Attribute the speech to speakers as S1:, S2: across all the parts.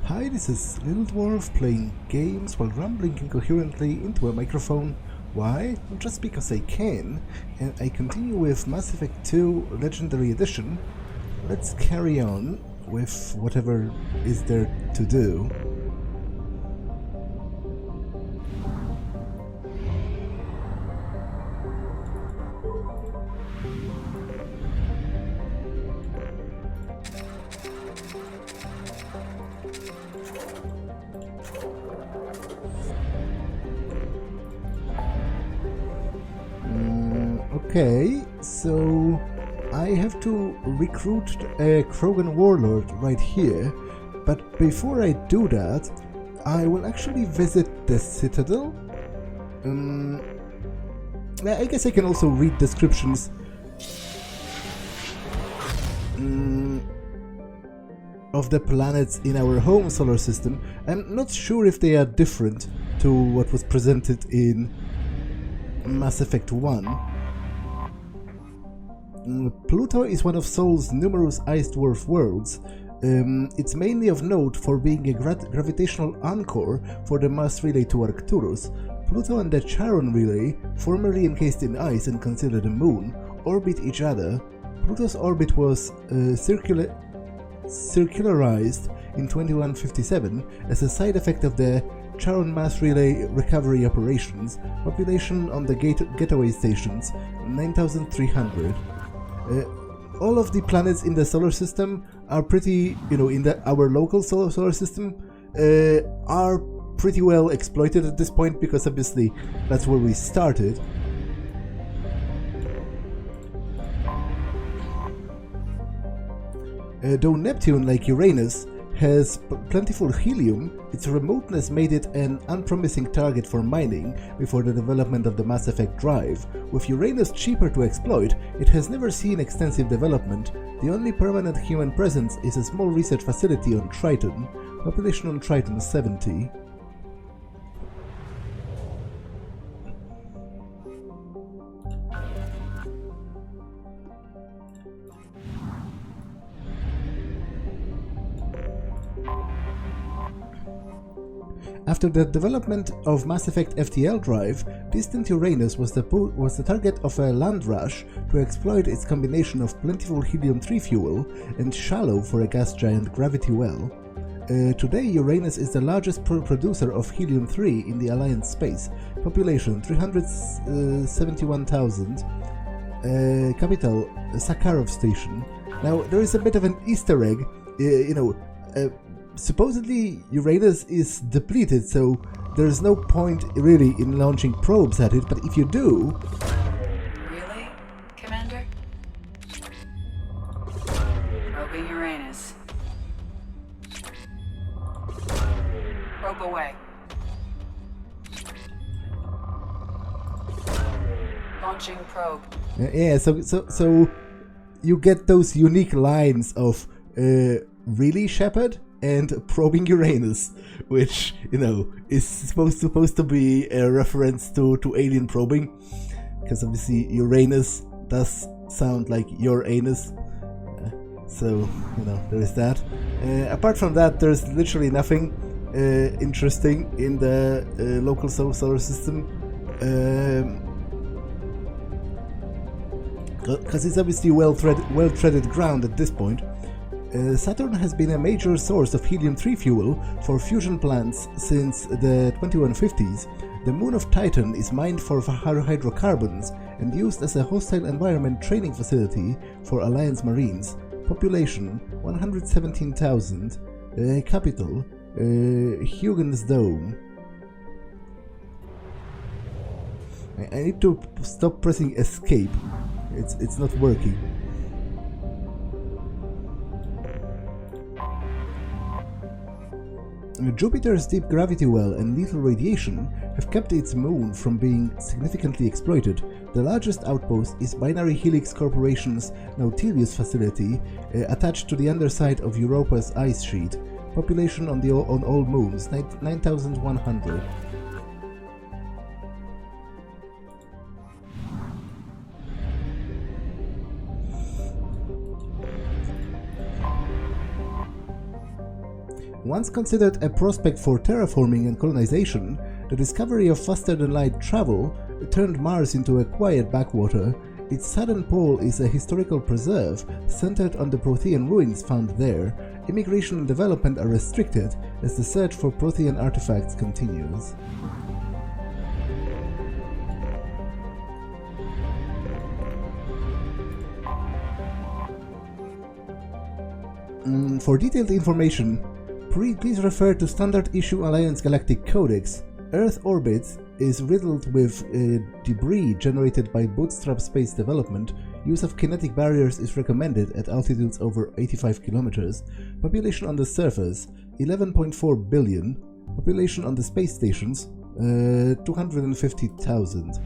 S1: Hi, this is Little Dwarf playing games while rambling incoherently into a microphone. Why? Just because I can, and I continue with Mass Effect 2 Legendary Edition. Let's carry on with whatever is there to do. Okay, so I have to recruit a Krogan warlord right here, but before I do that, I will actually visit the Citadel. I guess I can also read descriptions of the planets in our home solar system. I'm not sure if they are different to what was presented in Mass Effect 1. Pluto is one of Sol's numerous ice dwarf worlds. It's mainly of note for being a gravitational anchor for the mass relay to Arcturus. Pluto and the Charon relay, formerly encased in ice and considered a moon, orbit each other. Pluto's orbit was circularized in 2157 as a side effect of the Charon mass relay recovery operations. Population on the getaway stations 9,300. All of the planets in the solar system are pretty, in our local solar system, are pretty well exploited at this point, because obviously that's where we started. Though Neptune, like Uranus, has plentiful helium, its remoteness made it an unpromising target for mining before the development of the Mass Effect drive. With Uranus cheaper to exploit, it has never seen extensive development. The only permanent human presence is a small research facility on Triton. Population on Triton 70. After the development of Mass Effect FTL drive, distant Uranus was the target of a land rush to exploit its combination of plentiful helium-3 fuel and shallow for a gas giant gravity well. Today Uranus is the largest producer of helium-3 in the Alliance space. Population 371,000. Capital Sakharov Station. Now there is a bit of an Easter egg, supposedly Uranus is depleted, so there's no point really in launching probes at it, but if you do...
S2: Really, Commander? Probing Uranus. Probe away. Launching probe.
S1: Yeah, so you get those unique lines of really, Shepard? And probing Uranus, which, is supposed to be a reference to alien probing, because obviously Uranus does sound like your anus, so, there is that. Apart from that, there's literally nothing interesting in the local solar system, because it's obviously well-treaded ground at this point. Saturn has been a major source of helium-3 fuel for fusion plants since the 2150s. The moon of Titan is mined for hydrocarbons and used as a hostile environment training facility for Alliance Marines. Population 117,000. Capital Huygens Dome. I need to stop pressing escape. It's not working. Jupiter's deep gravity well and lethal radiation have kept its moon from being significantly exploited. The largest outpost is Binary Helix Corporation's Nautilus facility, attached to the underside of Europa's ice sheet. Population on all moons 9,100. Once considered a prospect for terraforming and colonization, the discovery of faster-than-light travel turned Mars into a quiet backwater. Its southern pole is a historical preserve centered on the Prothean ruins found there. Immigration and development are restricted as the search for Prothean artifacts continues. For detailed information, please refer to Standard Issue Alliance Galactic Codex. Earth orbit is riddled with debris generated by bootstrap space development. Use of kinetic barriers is recommended at altitudes over 85 kilometers. Population on the surface, 11.4 billion. Population on the space stations, 250,000.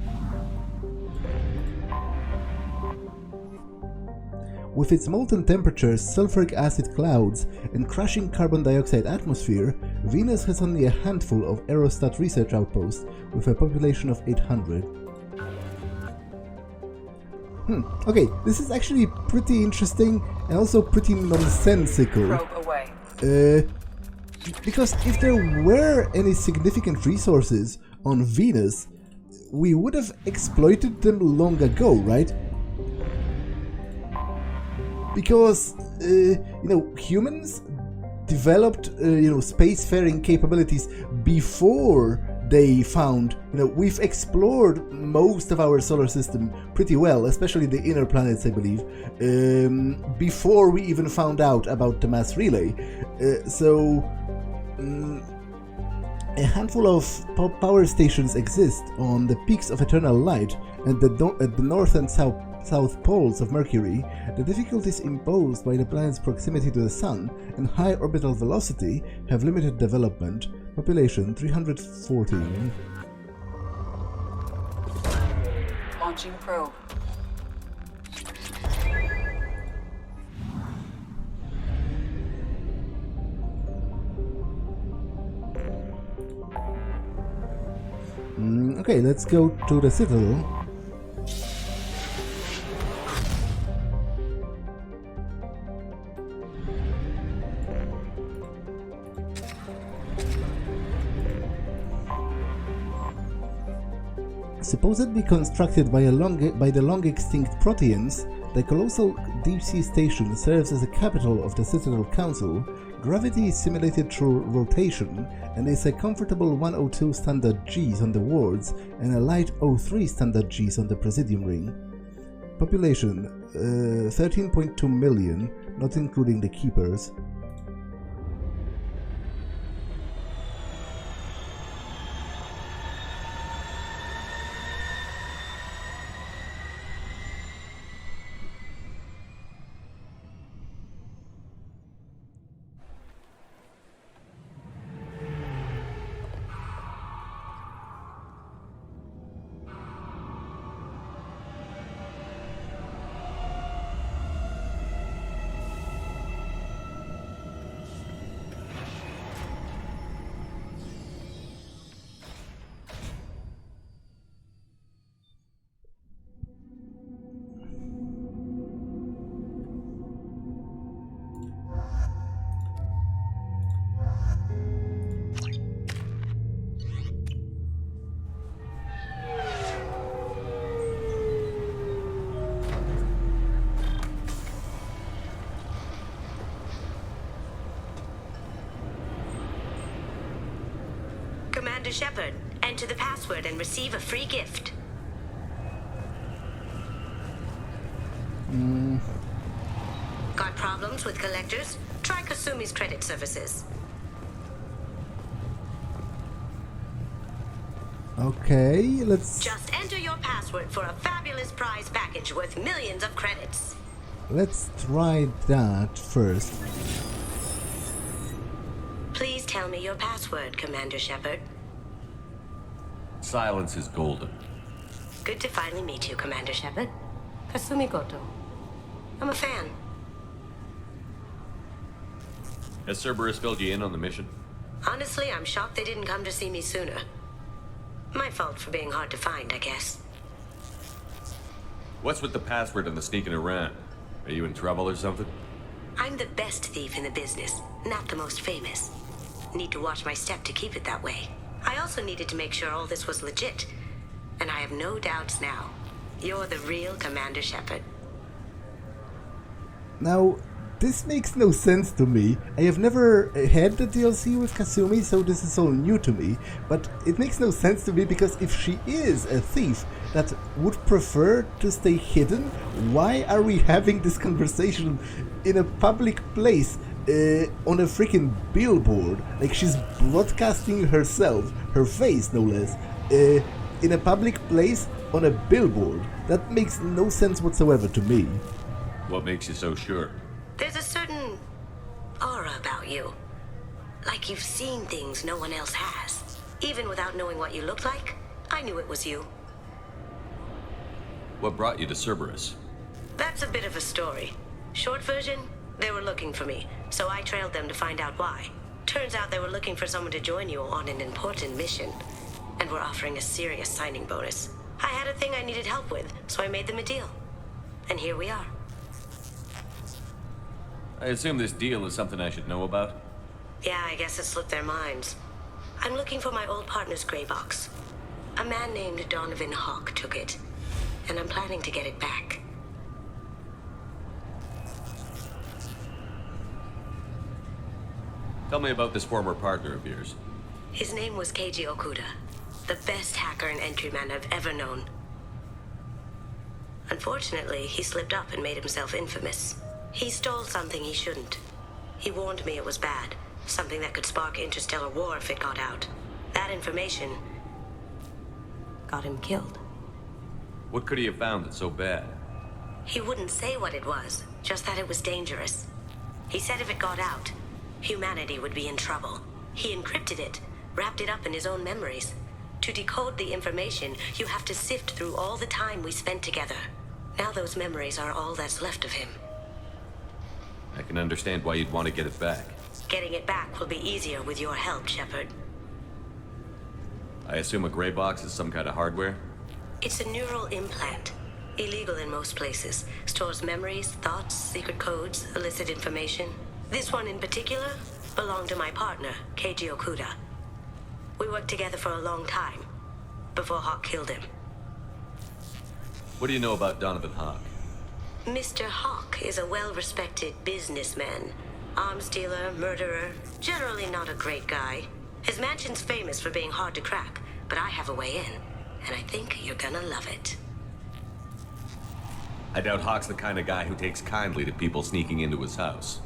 S1: With its molten temperatures, sulfuric acid clouds, and crushing carbon dioxide atmosphere, Venus has only a handful of aerostat research outposts with a population of 800. Okay, this is actually pretty interesting and also pretty nonsensical.
S2: Probe away.
S1: Because if there were any significant resources on Venus, we would have exploited them long ago, right? Because, humans developed, spacefaring capabilities before they found, we've explored most of our solar system pretty well, especially the inner planets, I believe, before we even found out about the mass relay. A handful of power stations exist on the peaks of eternal light and at the north and south poles of Mercury. The difficulties imposed by the planet's proximity to the Sun and high orbital velocity have limited development. Population 314.
S2: Launching probe.
S1: Okay, let's go to the Citadel. Supposedly constructed by the long-extinct Proteans, the colossal deep-sea station serves as a capital of the Citadel Council. Gravity is simulated through rotation, and is a comfortable 102 standard Gs on the wards and a light 03 standard Gs on the Presidium ring. Population 13.2 million, not including the Keepers.
S3: Commander Shepard, enter the password and receive a free gift. Got problems with collectors? Try Kasumi's credit services.
S1: Okay, let's...
S3: Just enter your password for a fabulous prize package worth millions of credits.
S1: Let's try that first.
S3: Please tell me your password, Commander Shepard.
S4: Silence is golden.
S3: Good to finally meet you, Commander Shepard. Kasumi Goto. I'm a fan.
S4: Has Cerberus filled you in on the mission?
S3: Honestly, I'm shocked they didn't come to see me sooner. My fault for being hard to find, I guess.
S4: What's with the password and the sneaking around? Are you in trouble or something?
S3: I'm the best thief in the business, not the most famous. need to watch my step to keep it that way. I also needed to make sure all this was legit. And I have no doubts now. You're the real Commander Shepard.
S1: Now, this makes no sense to me. I have never had the DLC with Kasumi, so this is all new to me. But it makes no sense to me because if she is a thief that would prefer to stay hidden, why are we having this conversation in a public place on a freaking billboard? Like, she's broadcasting herself, her face no less, in a public place on a billboard. That makes no sense whatsoever to me.
S4: What makes you so sure?
S3: There's a certain aura about you. Like you've seen things no one else has. Even without knowing what you looked like, I knew it was you.
S4: What brought you to Cerberus?
S3: That's a bit of a story. Short version, they were looking for me, so I trailed them to find out why. Turns out they were looking for someone to join you on an important mission, and were offering a serious signing bonus. I had a thing I needed help with, so I made them a deal. And here we are.
S4: I assume this deal is something I should know about?
S3: Yeah, I guess it slipped their minds. I'm looking for my old partner's gray box. A man named Donovan Hawk took it, and I'm planning to get it back.
S4: Tell me about this former partner of yours.
S3: His name was Keiji Okuda, the best hacker and entryman I've ever known. Unfortunately, he slipped up and made himself infamous. He stole something he shouldn't. He warned me it was bad, something that could spark interstellar war if it got out. That information got him killed.
S4: What could he have found that's so bad?
S3: He wouldn't say what it was, just that it was dangerous. He said if it got out, humanity would be in trouble. He encrypted it, wrapped it up in his own memories. To decode the information, you have to sift through all the time we spent together. Now those memories are all that's left of him.
S4: I can understand why you'd want to get it back.
S3: Getting it back will be easier with your help, Shepard.
S4: I assume a gray box is some kind of hardware?
S3: It's a neural implant. Illegal in most places. Stores memories, thoughts, secret codes, illicit information. This one in particular belonged to my partner, Keiji Okuda. We worked together for a long time, before Hawk killed him.
S4: What do you know about Donovan Hawk?
S3: Mr. Hawk is a well-respected businessman. Arms dealer, murderer, generally not a great guy. His mansion's famous for being hard to crack, but I have a way in, and I think you're gonna love it.
S4: I doubt Hawk's the kind of guy who takes kindly to people sneaking into his house.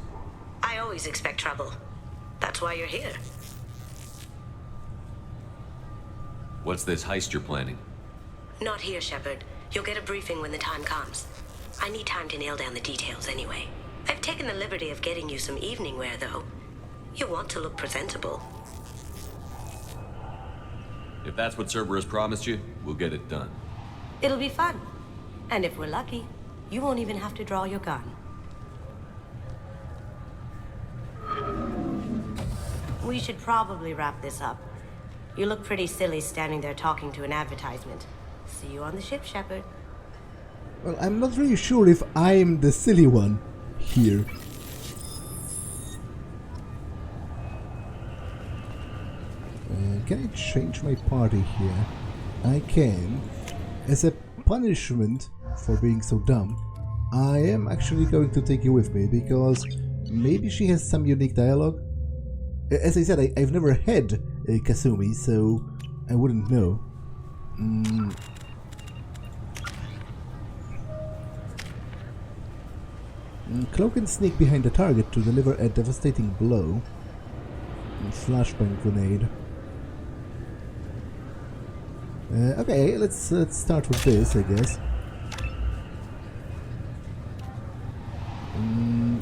S3: I always expect trouble. That's why you're here.
S4: What's this heist you're planning?
S3: Not here, Shepard. You'll get a briefing when the time comes. I need time to nail down the details anyway. I've taken the liberty of getting you some evening wear, though. You want to look presentable.
S4: If that's what Cerberus promised you, we'll get it done.
S3: It'll be fun. And if we're lucky, you won't even have to draw your gun. We should probably wrap this up. You look pretty silly standing there talking to an advertisement. See you on the ship, Shepard.
S1: Well, I'm not really sure if I'm the silly one here. Can I change my party here? I can. As a punishment for being so dumb, I am actually going to take you with me because maybe she has some unique dialogue. As I said, I've never had Kasumi, so I wouldn't know. Cloak and sneak behind the target to deliver a devastating blow. Flashbang grenade. Okay, let's start with this, I guess.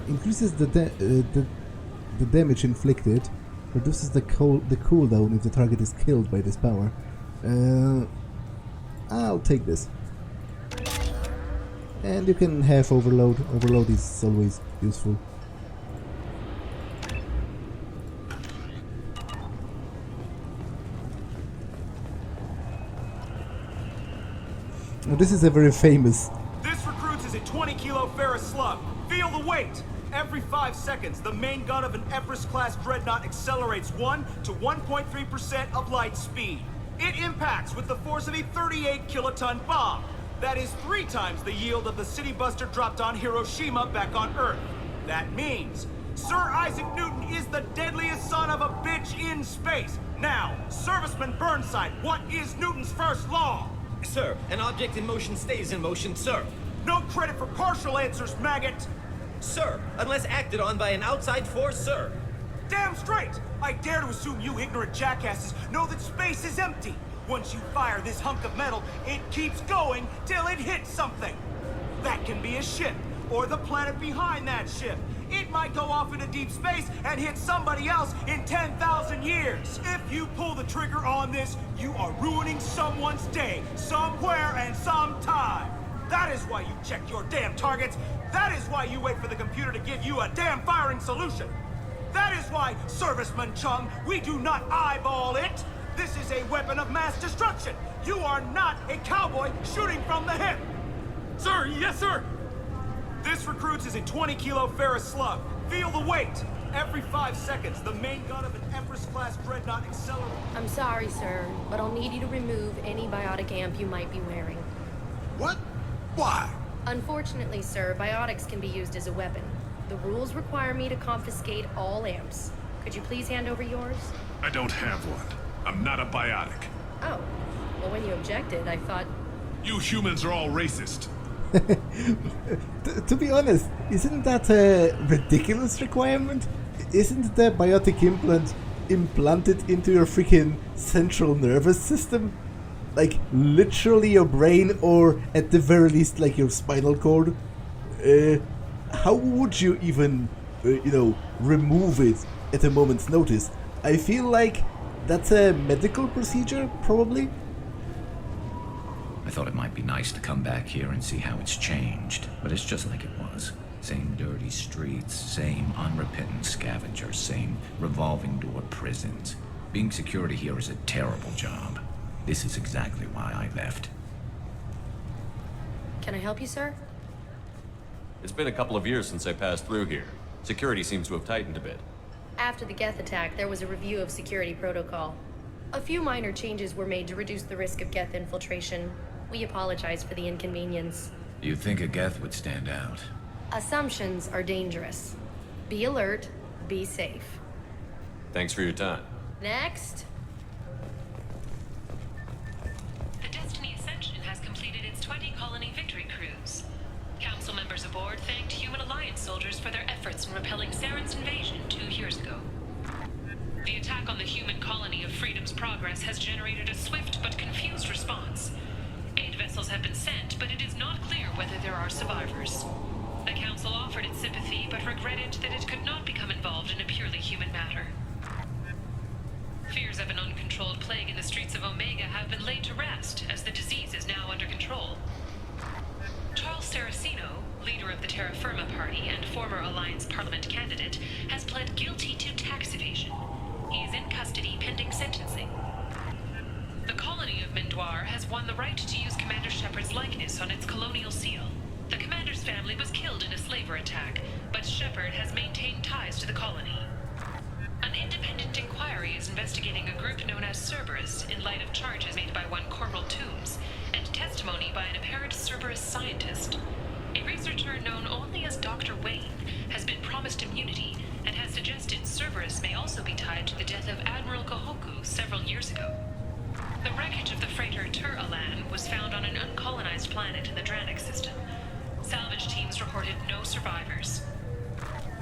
S1: Increases the damage inflicted. Reduces the cooldown if the target is killed by this power. I'll take this. And you can have overload. Overload is always useful. Now this is a very famous...
S5: This recruits is a 20 kilo ferrous slug. Feel the weight! Every 5 seconds, the main gun of an Everest-class dreadnought accelerates 1 to 1.3% of light speed. It impacts with the force of a 38-kiloton bomb. That is 3 times the yield of the city buster dropped on Hiroshima back on Earth. That means Sir Isaac Newton is the deadliest son of a bitch in space. Now, Serviceman Burnside, what is Newton's first law?
S6: Sir, an object in motion stays in motion, sir.
S5: No credit for partial answers, maggot!
S6: Sir, unless acted on by an outside force, sir.
S5: Damn straight! I dare to assume you ignorant jackasses know that space is empty. Once you fire this hunk of metal, it keeps going till it hits something. That can be a ship, or the planet behind that ship. It might go off into deep space and hit somebody else in 10,000 years. If you pull the trigger on this, you are ruining someone's day, somewhere and sometime. That is why you check your damn targets. That is why you wait for the computer to give you a damn firing solution. That is why, Serviceman Chung, we do not eyeball it. This is a weapon of mass destruction. You are not a cowboy shooting from the hip. Sir, yes, sir. This recruits is a 20-kilo ferrous slug. Feel the weight. Every 5 seconds, the main gun of an Everest-class dreadnought accelerates.
S7: I'm sorry, sir, but I'll need you to remove any biotic amp you might be wearing.
S8: What? Why?
S7: Unfortunately, sir, biotics can be used as a weapon. The rules require me to confiscate all amps. Could you please hand over yours?
S8: I don't have one. I'm not a biotic.
S7: Oh. Well, when you objected, I thought...
S8: You humans are all racist.
S1: To be honest, isn't that a ridiculous requirement? Isn't the biotic implant implanted into your freaking central nervous system? Like, literally your brain, or at the very least, like your spinal cord? How would you even, remove it at a moment's notice? I feel like that's a medical procedure, probably?
S9: I thought it might be nice to come back here and see how it's changed, but it's just like it was. Same dirty streets, same unrepentant scavengers, same revolving door prisons. Being security here is a terrible job. This is exactly why I left.
S7: Can I help you, sir?
S4: It's been a couple of years since I passed through here. Security seems to have tightened a bit.
S7: After the Geth attack, there was a review of security protocol. A few minor changes were made to reduce the risk of Geth infiltration. We apologize for the inconvenience.
S9: You'd think a Geth would stand out.
S7: Assumptions are dangerous. Be alert, be safe.
S4: Thanks for your time.
S7: Next.
S10: The Destiny Ascension has completed its 20-colony victory cruise. Council members aboard thanked Human Alliance soldiers for their efforts in repelling Saren's invasion 2 years ago. The attack on the human colony of Freedom's Progress has generated a swift but confused response. Aid vessels have been sent, but it is not clear whether there are survivors. The Council offered its sympathy, but regretted that it could not become involved in a purely human matter. Fears of an uncontrolled plague in the streets of Omega have been laid to rest, as the disease is now under control. Charles Saraceno, leader of the Terra Firma Party and former Alliance Parliament candidate, has pled guilty to tax evasion. He is in custody pending sentencing. The colony of Mendoir has won the right to use Commander Shepard's likeness on its colonial seal. The commander's family was killed in a slaver attack, but Shepard has maintained ties to the colony. An independent inquiry is investigating a group known as Cerberus in light of charges made by one Corporal Toombs and testimony by an apparent Cerberus scientist. A researcher known only as Dr. Wayne has been promised immunity and has suggested Cerberus may also be tied to the death of Admiral Kohoku several years ago. The wreckage of the freighter Tur Alan was found on an uncolonized planet in the Dranik system. Salvage teams reported no survivors.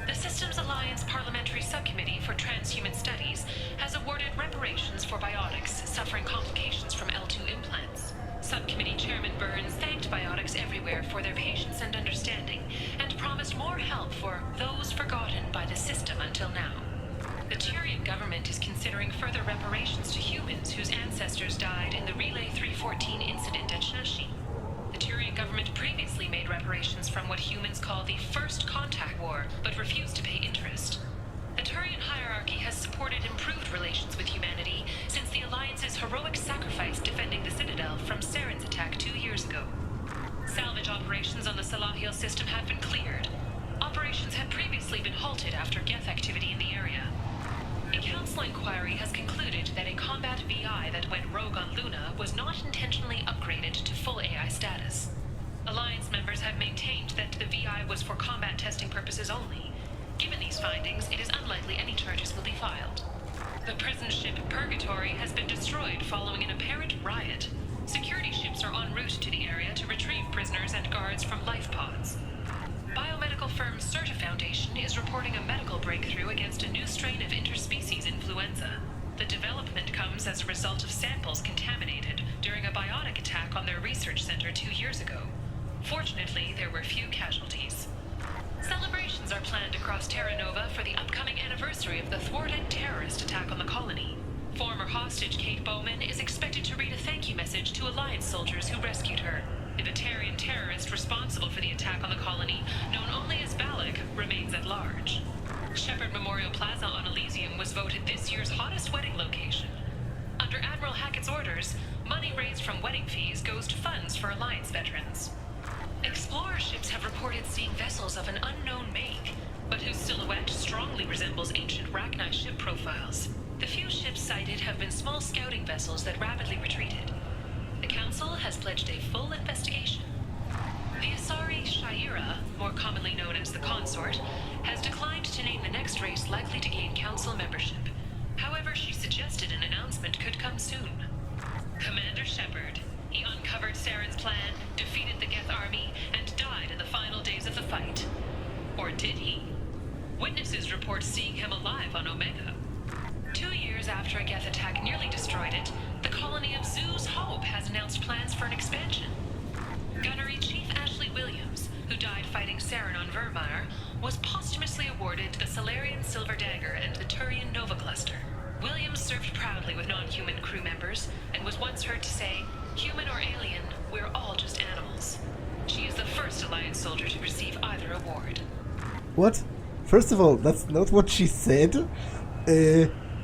S10: The Systems Alliance Parliamentary Subcommittee for Transhuman Studies has awarded reparations for biotics suffering complications from L2 implants. Subcommittee Chairman Burns thanked biotics everywhere for their patience and understanding, and promised more help for those forgotten by the system until now. The Tyrian government is considering further reparations to humans whose ancestors died in the Relay 314 incident at Shnashi. The Tyrian government previously made reparations from what humans call the First Contact War, but refused to pay interest. The Turian hierarchy has supported improved relations with humanity since the Alliance's heroic sacrifice defending the Citadel from Saren's attack 2 years ago. Salvage operations on the Salahiel system have been cleared. Operations had previously previously been halted after Geth activity in the area. A council inquiry has concluded that a combat VI that went rogue on Luna was not intentionally upgraded to full AI status. Alliance members have maintained that the VI was for combat testing purposes only. Given these findings, it is unlikely any charges will be filed. The prison ship Purgatory has been destroyed following an apparent riot. Security ships are en route to the area to retrieve prisoners and guards from life pods. Biomedical firm Sirta Foundation is reporting a medical breakthrough against a new strain of interspecies influenza. The development comes as a result of samples contaminated during a biotic attack on their research center 2 years ago. Fortunately, there were few casualties. Celebrations are planned across Terra Nova for the upcoming anniversary of the thwarted terrorist attack on the colony. Former hostage Kate Bowman is expected to read a thank you message to Alliance soldiers who rescued her. The Batarian terrorist responsible for the attack on the colony, known only as Balak, remains at large. Shepard Memorial Plaza on Elysium was voted this year's hottest wedding location. Under Admiral Hackett's orders, money raised from wedding fees goes to funds for Alliance veterans. Explorer ships have reported seeing vessels of an unknown make, but whose silhouette strongly resembles ancient Rachni ship profiles. The few ships sighted have been small scouting vessels that rapidly retreated. The Council has pledged a full investigation. The Asari Shaira, more commonly known as the Consort, has declined to name the next race likely to gain Council membership. However, she suggested an announcement could come soon. Commander Shepard. He uncovered Saren's plan, defeated the Geth army, and died in the final days of the fight. Or did he? Witnesses report seeing him alive on Omega. 2 years after a Geth attack nearly destroyed it, the colony of Zoo's Hope has announced plans for an expansion. Gunnery Chief Ashley Williams, who died fighting Saren on Vermeer, was posthumously awarded the Salarian Silver Dagger and the Turian Nova Cluster. Williams served proudly with non-human crew members, and was once heard to say, "Human or alien, we're all just animals." She is the first Alliance soldier to receive either award.
S1: What? First of all, that's not what she said.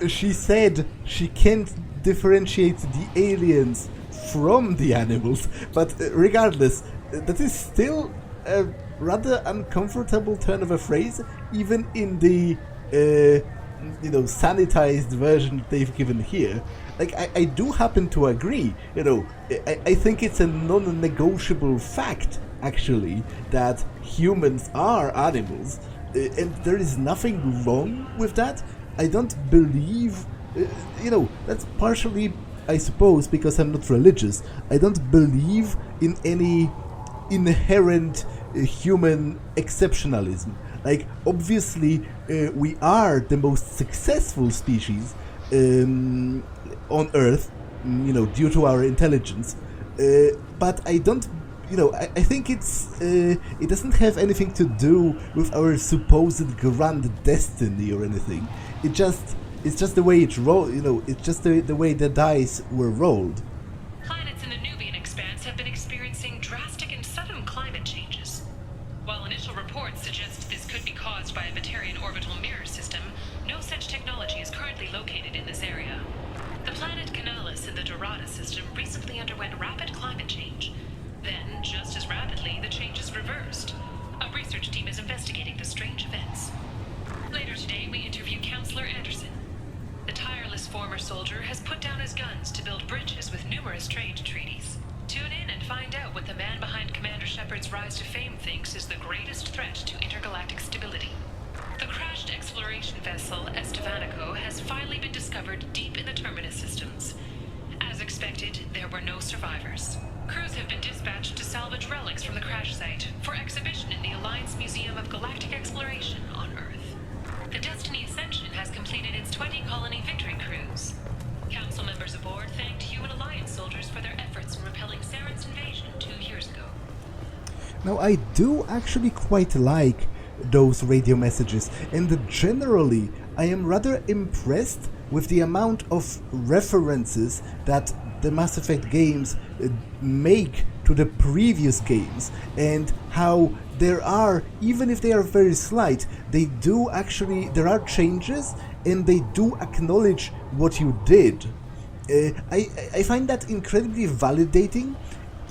S1: She said she can't differentiate the aliens from the animals, but regardless, that is still a rather uncomfortable turn of a phrase, even in the sanitized version they've given here. Like, I do happen to agree, I think it's a non-negotiable fact, actually, that humans are animals, and there is nothing wrong with that. I don't believe, that's partially, I suppose, because I'm not religious. I don't believe in any inherent human exceptionalism. Like, obviously, we are the most successful species on Earth, due to our intelligence. But I don't, I think it doesn't have anything to do with our supposed grand destiny or anything. It's just the way it rolled, it's just the way the dice were rolled.
S10: Planets in the Nubian expanse have been experiencing drastic and sudden climate changes. While initial reports suggest this could be caused by a Batarian orbital mirror system, no such technology is currently located in this area. The planet Canalis in the Dorada system recently underwent rapid climate change. Then, just as rapidly, the change is reversed. A research team is investigating the strange events. Later today, we interview Counselor Anderson. The tireless former soldier has put down his guns to build bridges with numerous trade treaties. Tune in and find out what the man behind Commander Shepard's rise to fame thinks is the greatest threat to intergalactic stability. The crashed exploration vessel Estevanico has finally been discovered deep in the Terminus systems. As expected, there were no survivors. Crews have been dispatched to salvage relics from the crash site for exhibition in the Alliance Museum of Galactic Exploration on Earth. The Destiny Ascension has completed its 20-colony victory cruise. Council members aboard thanked human Alliance soldiers for their efforts in repelling Saren's invasion 2 years ago.
S1: Now, I do actually quite like those radio messages, and generally I am rather impressed with the amount of references that the Mass Effect games make to the previous games, and how there are, even if they are very slight, there are changes, and they do acknowledge what you did. I find that incredibly validating,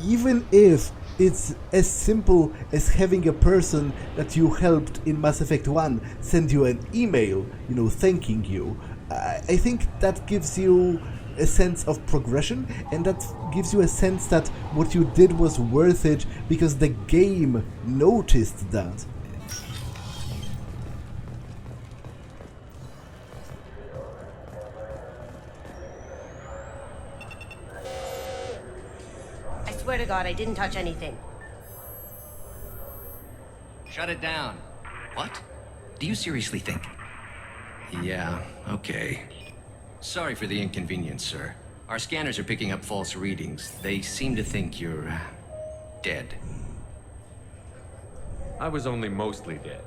S1: even if it's as simple as having a person that you helped in Mass Effect 1 send you an email, thanking you. I think that gives you a sense of progression, and that gives you a sense that what you did was worth it because the game noticed that.
S3: I swear to God, I didn't touch anything.
S9: Shut it down. What? Do you seriously think? Yeah, okay. Sorry for the inconvenience, sir. Our scanners are picking up false readings. They seem to think you're dead.
S4: I was only mostly dead.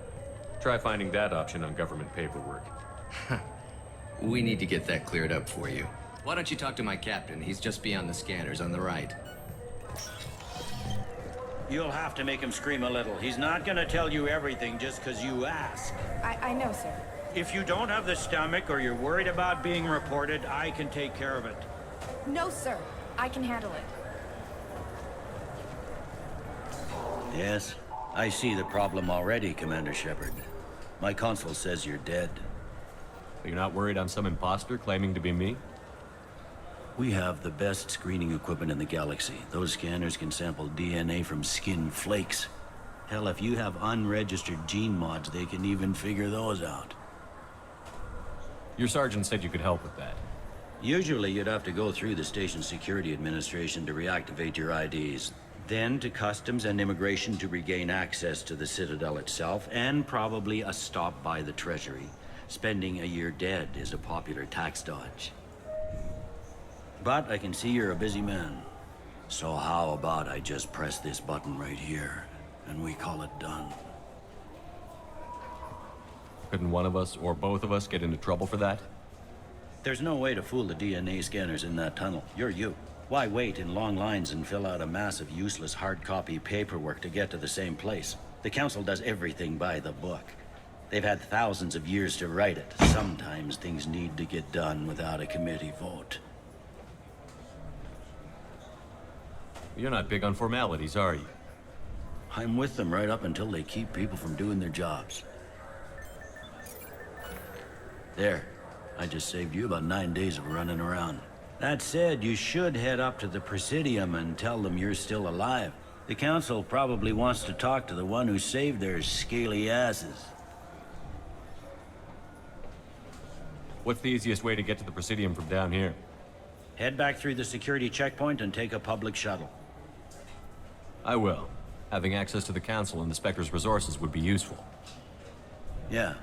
S4: Try finding that option on government paperwork.
S9: We need to get that cleared up for you. Why don't you talk to my captain? He's just beyond the scanners on the right.
S11: You'll have to make him scream a little. He's not gonna tell you everything just because you ask.
S12: I know, sir.
S11: If you don't have the stomach or you're worried about being reported, I can take care of it.
S12: No, sir. I can handle it.
S11: Yes, I see the problem already, Commander Shepard. My console says you're dead.
S4: You're not worried I'm some imposter claiming to be me?
S11: We have the best screening equipment in the galaxy. Those scanners can sample DNA from skin flakes. Hell, if you have unregistered gene mods, they can even figure those out.
S4: Your sergeant said you could help with that.
S11: Usually you'd have to go through the station security administration to reactivate your IDs. Then to customs and immigration to regain access to the Citadel itself, and probably a stop by the Treasury. Spending a year dead is a popular tax dodge. But I can see you're a busy man. So how about I just press this button right here, and we call it done?
S4: Couldn't one of us, or both of us, get into trouble for that?
S11: There's no way to fool the DNA scanners in that tunnel. You're you. Why wait in long lines and fill out a massive useless hard copy paperwork to get to the same place? The Council does everything by the book. They've had thousands of years to write it. Sometimes things need to get done without a committee vote.
S4: You're not big on formalities, are you?
S11: I'm with them right up until they keep people from doing their jobs. There. I just saved you about 9 days of running around. That said, you should head up to the Presidium and tell them you're still alive. The Council probably wants to talk to the one who saved their scaly asses.
S4: What's the easiest way to get to the Presidium from down here?
S11: Head back through the security checkpoint and take a public shuttle.
S4: I will. Having access to the Council and the Spectre's resources would be useful.
S11: Yeah.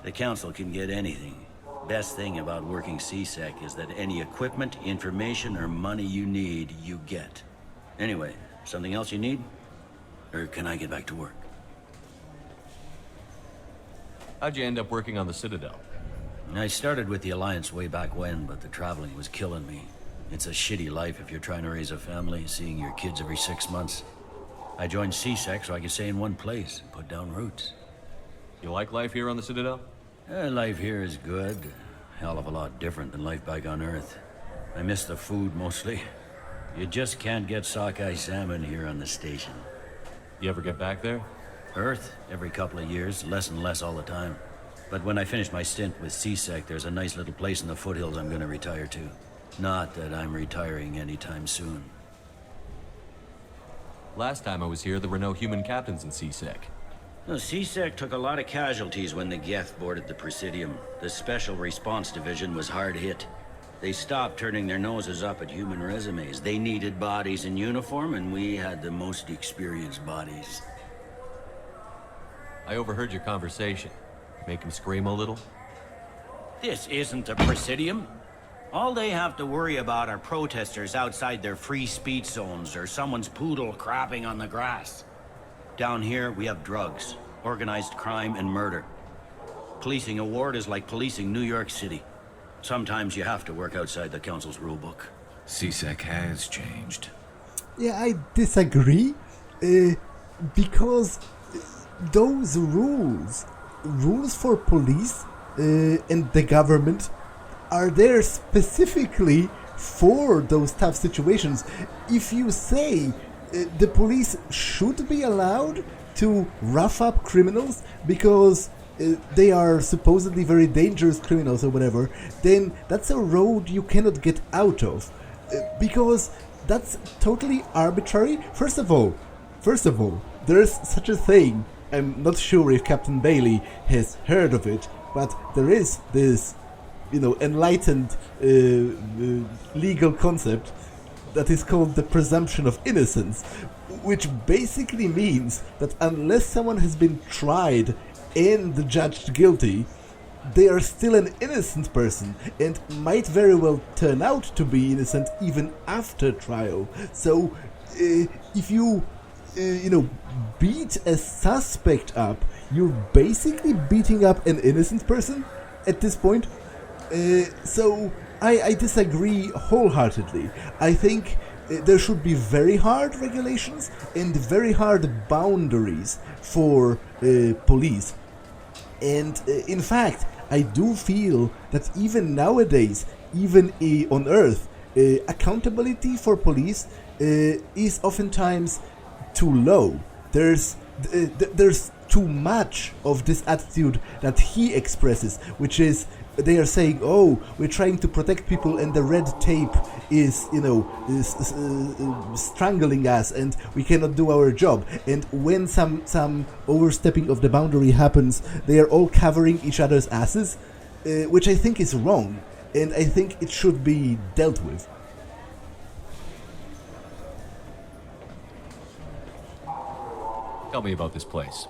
S11: The Council can get anything. Best thing about working C-Sec is that any equipment, information, or money you need, you get. Anyway, something else you need? Or can I get back to work?
S4: How'd you end up working on the Citadel?
S11: I started with the Alliance way back when, but the traveling was killing me. It's a shitty life if you're trying to raise a family, seeing your kids every 6 months. I joined C-Sec so I could stay in one place and put down roots.
S4: You like life here on the Citadel?
S11: Life here is good. Hell of a lot different than life back on Earth. I miss the food mostly. You just can't get sockeye salmon here on the station.
S4: You ever get back there?
S11: Earth, every couple of years, less and less all the time. But when I finish my stint with C-Sec, there's a nice little place in the foothills I'm gonna retire to. Not that I'm retiring anytime soon.
S4: Last time I was here, there were no human captains in C-Sec.
S11: No, C-Sec took a lot of casualties when the Geth boarded the Presidium. The Special Response Division was hard hit. They stopped turning their noses up at human resumes. They needed bodies in uniform, and we had the most experienced bodies.
S4: I overheard your conversation. Make him scream a little?
S11: This isn't a Presidium. All they have to worry about are protesters outside their free speech zones or someone's poodle crapping on the grass. Down here, we have drugs, organized crime, and murder. Policing a ward is like policing New York City. Sometimes you have to work outside the Council's rulebook.
S9: C-Sec has changed.
S1: Yeah, I disagree. Because those rules for police and the government are there specifically for those tough situations. If you say the police should be allowed to rough up criminals because they are supposedly very dangerous criminals or whatever, then that's a road you cannot get out of. Because that's totally arbitrary. First of all, there's such a thing. I'm not sure if Captain Bailey has heard of it, but there is this, enlightened legal concept that is called the presumption of innocence, which basically means that unless someone has been tried and judged guilty, they are still an innocent person and might very well turn out to be innocent even after trial. So if you beat a suspect up, you're basically beating up an innocent person at this point. So I disagree wholeheartedly. I think there should be very hard regulations and very hard boundaries for police. And in fact, I do feel that even nowadays, even on Earth, accountability for police is oftentimes too low. There's too much of this attitude that he expresses, which is they are saying, "Oh, we're trying to protect people, and the red tape is strangling us, and we cannot do our job." And when some overstepping of the boundary happens, they are all covering each other's asses, which I think is wrong, and I think it should be dealt with.
S4: Tell me about this place.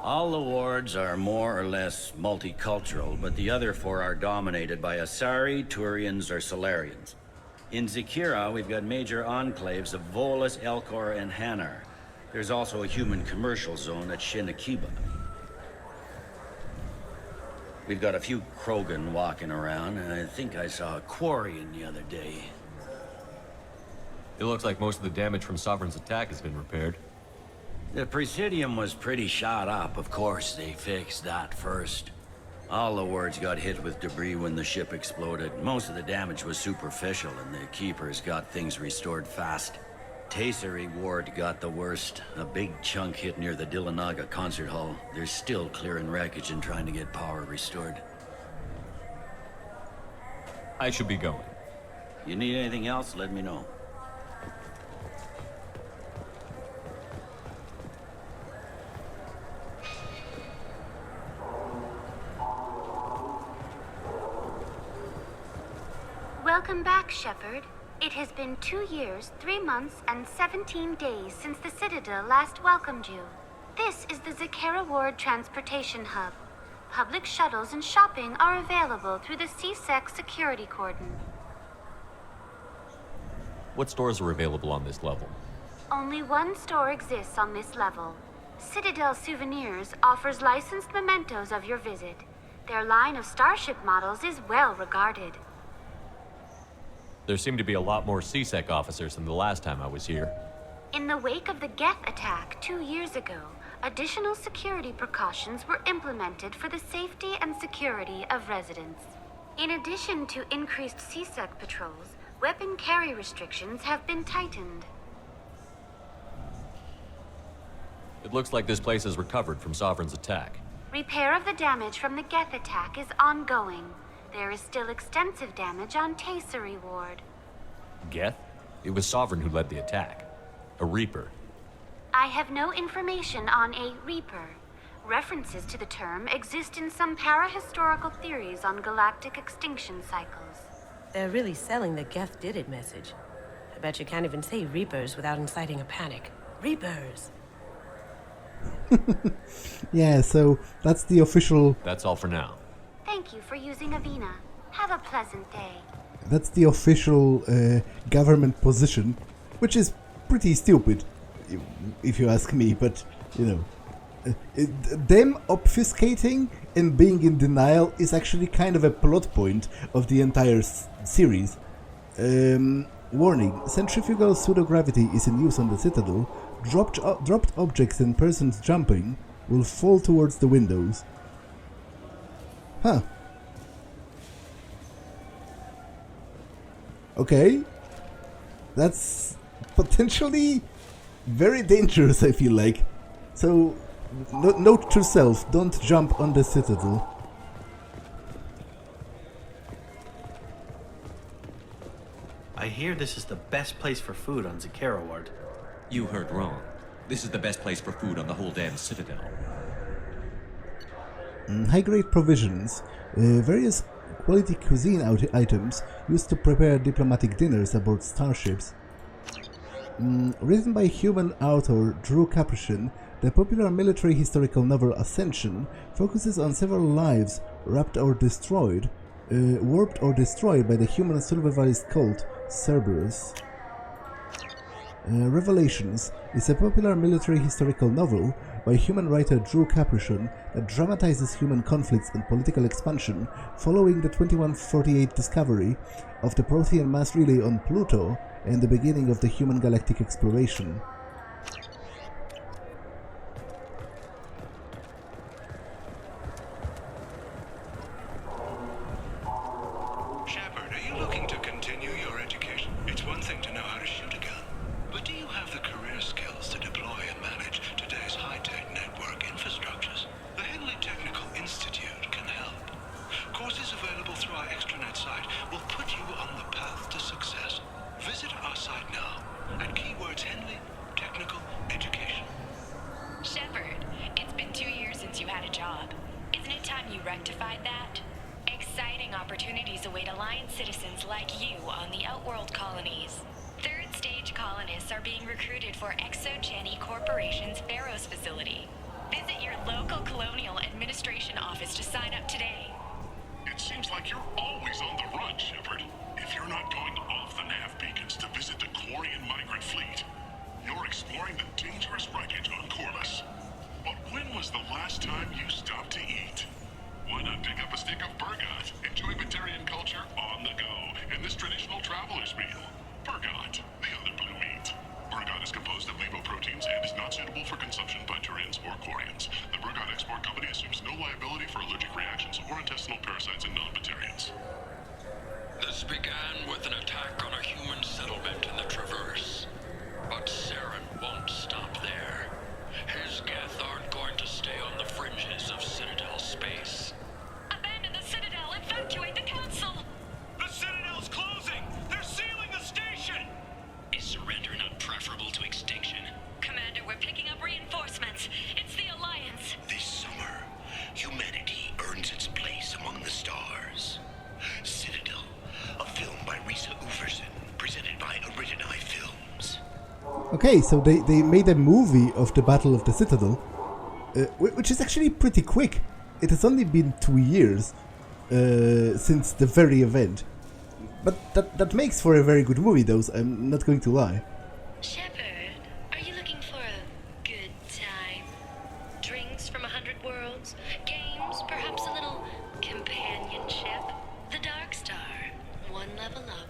S11: All the wards are more or less multicultural, but the other 4 are dominated by Asari, Turians, or Solarians. In Zekera, we've got major enclaves of Volus, Elcor, and Hanar. There's also a human commercial zone at Shinakiba. We've got a few Krogan walking around, and I think I saw a quarian the other day.
S4: It looks like most of the damage from Sovereign's attack has been repaired.
S11: The Presidium was pretty shot up. Of course, they fixed that first. All the wards got hit with debris when the ship exploded. Most of the damage was superficial, and the Keepers got things restored fast. Tayseri ward got the worst. A big chunk hit near the Dillanaga concert hall. They're still clearing wreckage and trying to get power restored.
S4: I should be going.
S11: You need anything else, let me know.
S13: Welcome back, Shepard. It has been 2 years, 3 months, and 17 days since the Citadel last welcomed you. This is the Zekera Ward Transportation Hub. Public shuttles and shopping are available through the CSEC security cordon.
S4: What stores are available on this level?
S13: Only one store exists on this level. Citadel Souvenirs offers licensed mementos of your visit. Their line of starship models is well regarded.
S4: There seem to be a lot more CSEC officers than the last time I was here.
S13: In the wake of the Geth attack 2 years ago, additional security precautions were implemented for the safety and security of residents. In addition to increased CSEC patrols, weapon carry restrictions have been tightened.
S4: It looks like this place has recovered from Sovereign's attack.
S13: Repair of the damage from the Geth attack is ongoing. There is still extensive damage on Tayseri Ward.
S4: Geth? It was Sovereign who led the attack. A Reaper.
S13: I have no information on a Reaper. References to the term exist in some parahistorical theories on galactic extinction cycles.
S14: They're really selling the Geth did it message. I bet you can't even say Reapers without inciting a panic. Reapers!
S1: Yeah, so that's the official...
S4: That's all for now.
S13: Thank you for using Avina. Have a pleasant day.
S1: That's the official government position, which is pretty stupid, if you ask me, but, them obfuscating and being in denial is actually kind of a plot point of the entire series. Warning, centrifugal pseudogravity is in use on the Citadel. Dropped objects and persons jumping will fall towards the windows. Huh. Okay. That's potentially very dangerous, I feel like. So, note to self, don't jump on the Citadel.
S15: I hear this is the best place for food on Zekera Ward.
S4: You heard wrong. This is the best place for food on the whole damn Citadel.
S1: High-grade provisions, various quality cuisine items used to prepare diplomatic dinners aboard starships. Written by human author Drew Capuchin, the popular military historical novel Ascension focuses on several lives warped or destroyed by the human survivalist cult Cerberus. Revelations is a popular military historical novel by human writer Drew Capuchin that dramatizes human conflicts and political expansion following the 2148 discovery of the Prothean mass relay on Pluto and the beginning of the human galactic exploration.
S16: Shepard, are you looking to continue your education? It's one thing to know how to shoot a gun, but do you have the career skills to deploy and manage today's high-tech network infrastructures? The Heling Technical Institute can help. Courses available through our extranet site will put you on the path to success. Visit our site now at keywords Heling Technical Education.
S17: Shepard, it's been 2 years since you had a job. Isn't it time you rectified that? Exciting opportunities await Alliance citizens like you on the Outworld colonies. Third-stage colonists are being recruited for ExoGeni Corporation's Pharos facility. Visit your local Colonial Administration office to sign up today.
S8: It seems like you're always on the run, Shepard. If you're not going off the nav beacons to visit the quarian migrant fleet, you're exploring the dangerous wreckage on Corvus. But when was the last time you stopped to eat? Why not pick up a stick of Burgot? Enjoy Batarian culture on the go in this traditional traveler's meal. Burgot, the other blue meat. Burgot is composed of lipoproteins and is not suitable for consumption by Turians or Quarians. The Burgot Export Company assumes no liability for allergic reactions or intestinal parasites in non-Batarians.
S18: This began with an attack on a human settlement in the Traverse. But Saren won't stop there. His Geth aren't going to stay on the fringes of Citadel space.
S17: Abandon the Citadel! Evacuate the Council!
S5: The Citadel's closing! They're sealing the station!
S18: Is surrender not preferable to extinction?
S17: Commander, we're picking up reinforcements. It's the Alliance.
S16: This summer, humanity earns its place among the stars. Citadel, a film by Risa Uverson, presented by Originai Films.
S1: Okay, so they made a movie of the Battle of the Citadel, which is actually pretty quick. It has only been 2 years since the very event. But that makes for a very good movie, though, so I'm not going to lie.
S7: Shepard, are you looking for a good time? Drinks from 100 worlds? Games? Perhaps a little companionship? The Dark Star. One level up.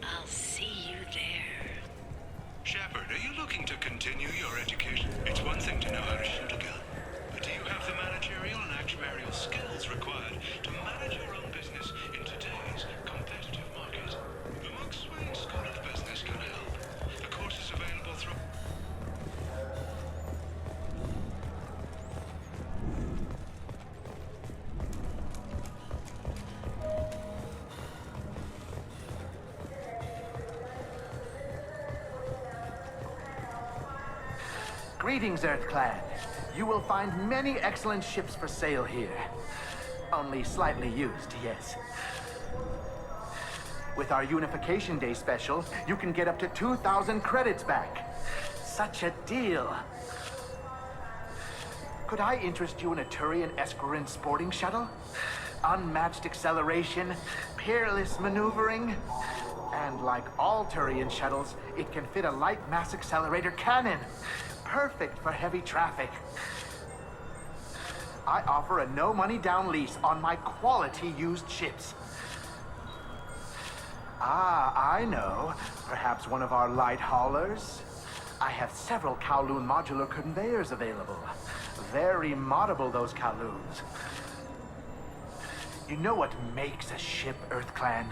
S7: I'll see you there.
S16: Shepard, are you looking to continue your education? It's one thing to know how to shoot a gun, but do you have the managerial and actuarial skills required to manage your own business in today's competitive market? The Monk Swain School of Business can help. The course is available through...
S19: Greetings, EarthClan. You will find many excellent ships for sale here. Only slightly used, yes. With our Unification Day special, you can get up to 2,000 credits back. Such a deal. Could I interest you in a Turian Esquirine sporting shuttle? Unmatched acceleration, peerless maneuvering, and like all Turian shuttles, it can fit a light mass accelerator cannon. Perfect for heavy traffic. I offer a no-money down lease on my quality used ships. Ah, I know. Perhaps one of our light haulers? I have several Kowloon modular conveyors available. Very moddable, those Kowloons. You know what makes a ship, EarthClan?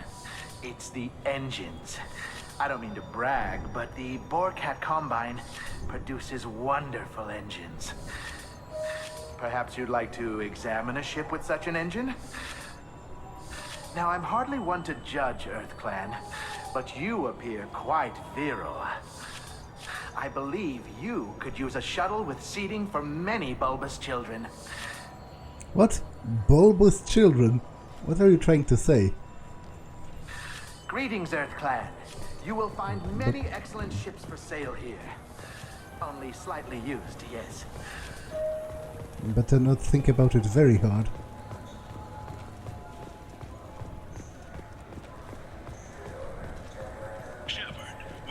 S19: It's the engines. I don't mean to brag, but the Borecat Combine produces wonderful engines. Perhaps you'd like to examine a ship with such an engine? Now, I'm hardly one to judge, Earth Clan, but you appear quite virile. I believe you could use a shuttle with seating for many bulbous children.
S1: What? Bulbous children? What are you trying to say?
S19: Greetings, Earth Clan. You will find many excellent ships for sale here. Only slightly used, yes.
S1: Better not think about it very hard.
S16: Shepard,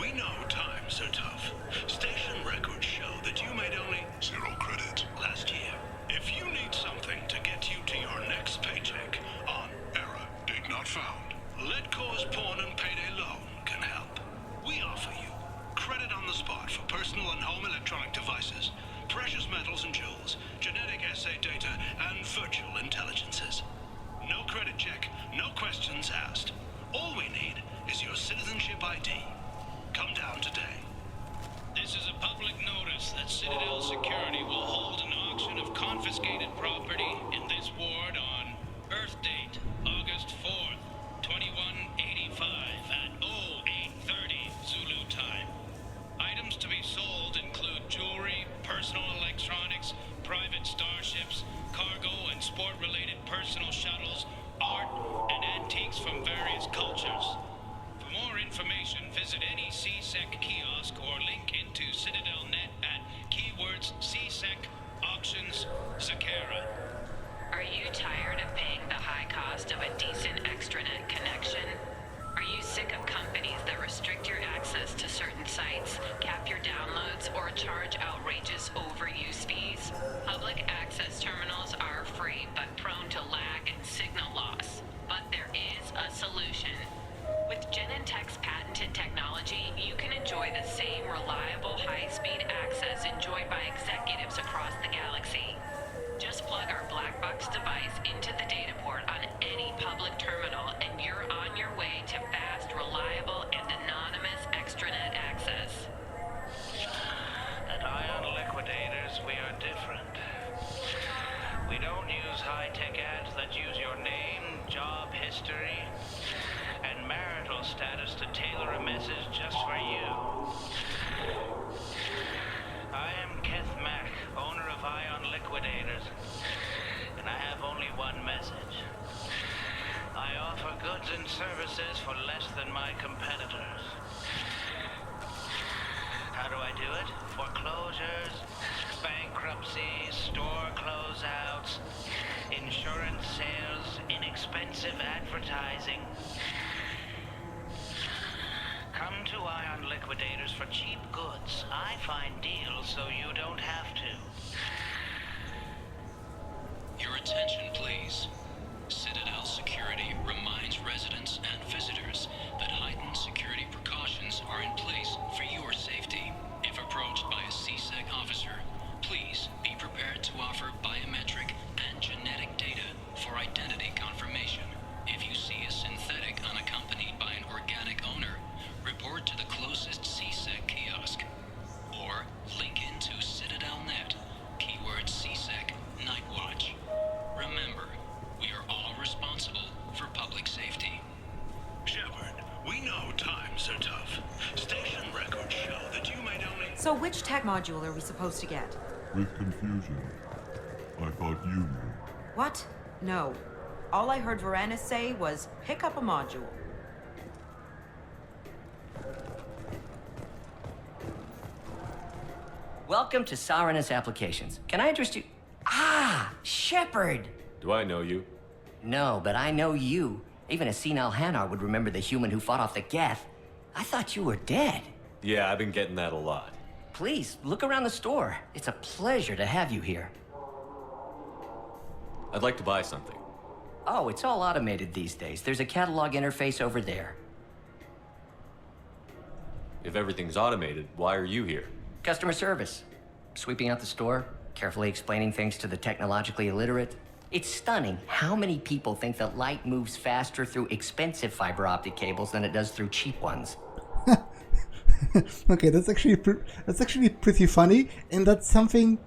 S16: we know times are tough. Station records show that you made only 0 credit last year. If you need something to get you to your next paycheck on error, dig not found, Letcor's pawn and payday loan can help. We offer you credit on the spot for personal and home electronic devices, precious metals and jewels, genetic assay data, and virtual intelligences. No credit check, no questions asked. All we need is your citizenship ID. Come down today.
S20: This is a public notice that Citadel Security will hold an auction of confiscated property in this ward on Earth date, August 4th, 2185 at 0830 Zulu time. Items to be sold include jewelry, personal electronics, private starships, cargo and sport-related personal shuttles, art, and antiques from various cultures. For more information, visit any CSEC kiosk or link into Citadel.net at keywords CSEC Auctions Zekera.
S10: Are you tired of paying the high cost of a decent extranet connection? Are you sick of companies that restrict your access to certain sites, cap your downloads, or charge outrageous overuse fees? Public access terminals are free but prone to lag and signal loss. But there is a solution. With Genentech's patented technology, you can enjoy the same reliable high-speed access enjoyed by executives across the galaxy. Just plug our black box device into the data port on any public terminal and you're on your way to fast, reliable, and anonymous extranet access.
S20: At Ion Liquidators, we are different. We don't use high-tech ads that use your name, job history, and marital status to tailor a message just for you. I am Keth Mack, owner of Ion Liquidators, and I have only one message. I offer goods and services for less than my competitors. How do I do it? Foreclosures, bankruptcies, store closeouts, insurance sales, inexpensive advertising. Come to Ion Liquidators for cheap goods. I find deals so you don't have to.
S21: Your attention, please. Citadel Security reminds residents and visitors that heightened security precautions are in place for your safety. If approached by a CSEC officer, please be prepared to offer biometric and genetic data for identity confirmation. If you see a synthetic unaccompanied by an organic owner, report to the closest CSEC kiosk. Or link into Citadel.net, keyword CSEC Nightwatch. Remember, we are all responsible for public safety.
S16: Shepard, we know times are tough. Station records show that you made only...
S22: So which tech module are we supposed to get?
S23: With confusion. I thought you knew.
S22: What? No. All I heard Varanus say was, pick up a module.
S24: Welcome to Saronis Applications. Can I interest you? Ah, Shepard!
S4: Do I know you?
S24: No, but I know you. Even a senile Hanar would remember the human who fought off the Geth. I thought you were dead.
S4: Yeah, I've been getting that a lot.
S24: Please, look around the store. It's a pleasure to have you here.
S4: I'd like to buy something.
S24: Oh, it's all automated these days. There's a catalog interface over there.
S4: If everything's automated, why are you here?
S24: Customer service. Sweeping out the store, carefully explaining things to the technologically illiterate. It's stunning how many people think that light moves faster through expensive fiber optic cables than it does through cheap ones.
S1: Okay, that's actually pretty funny, and that's something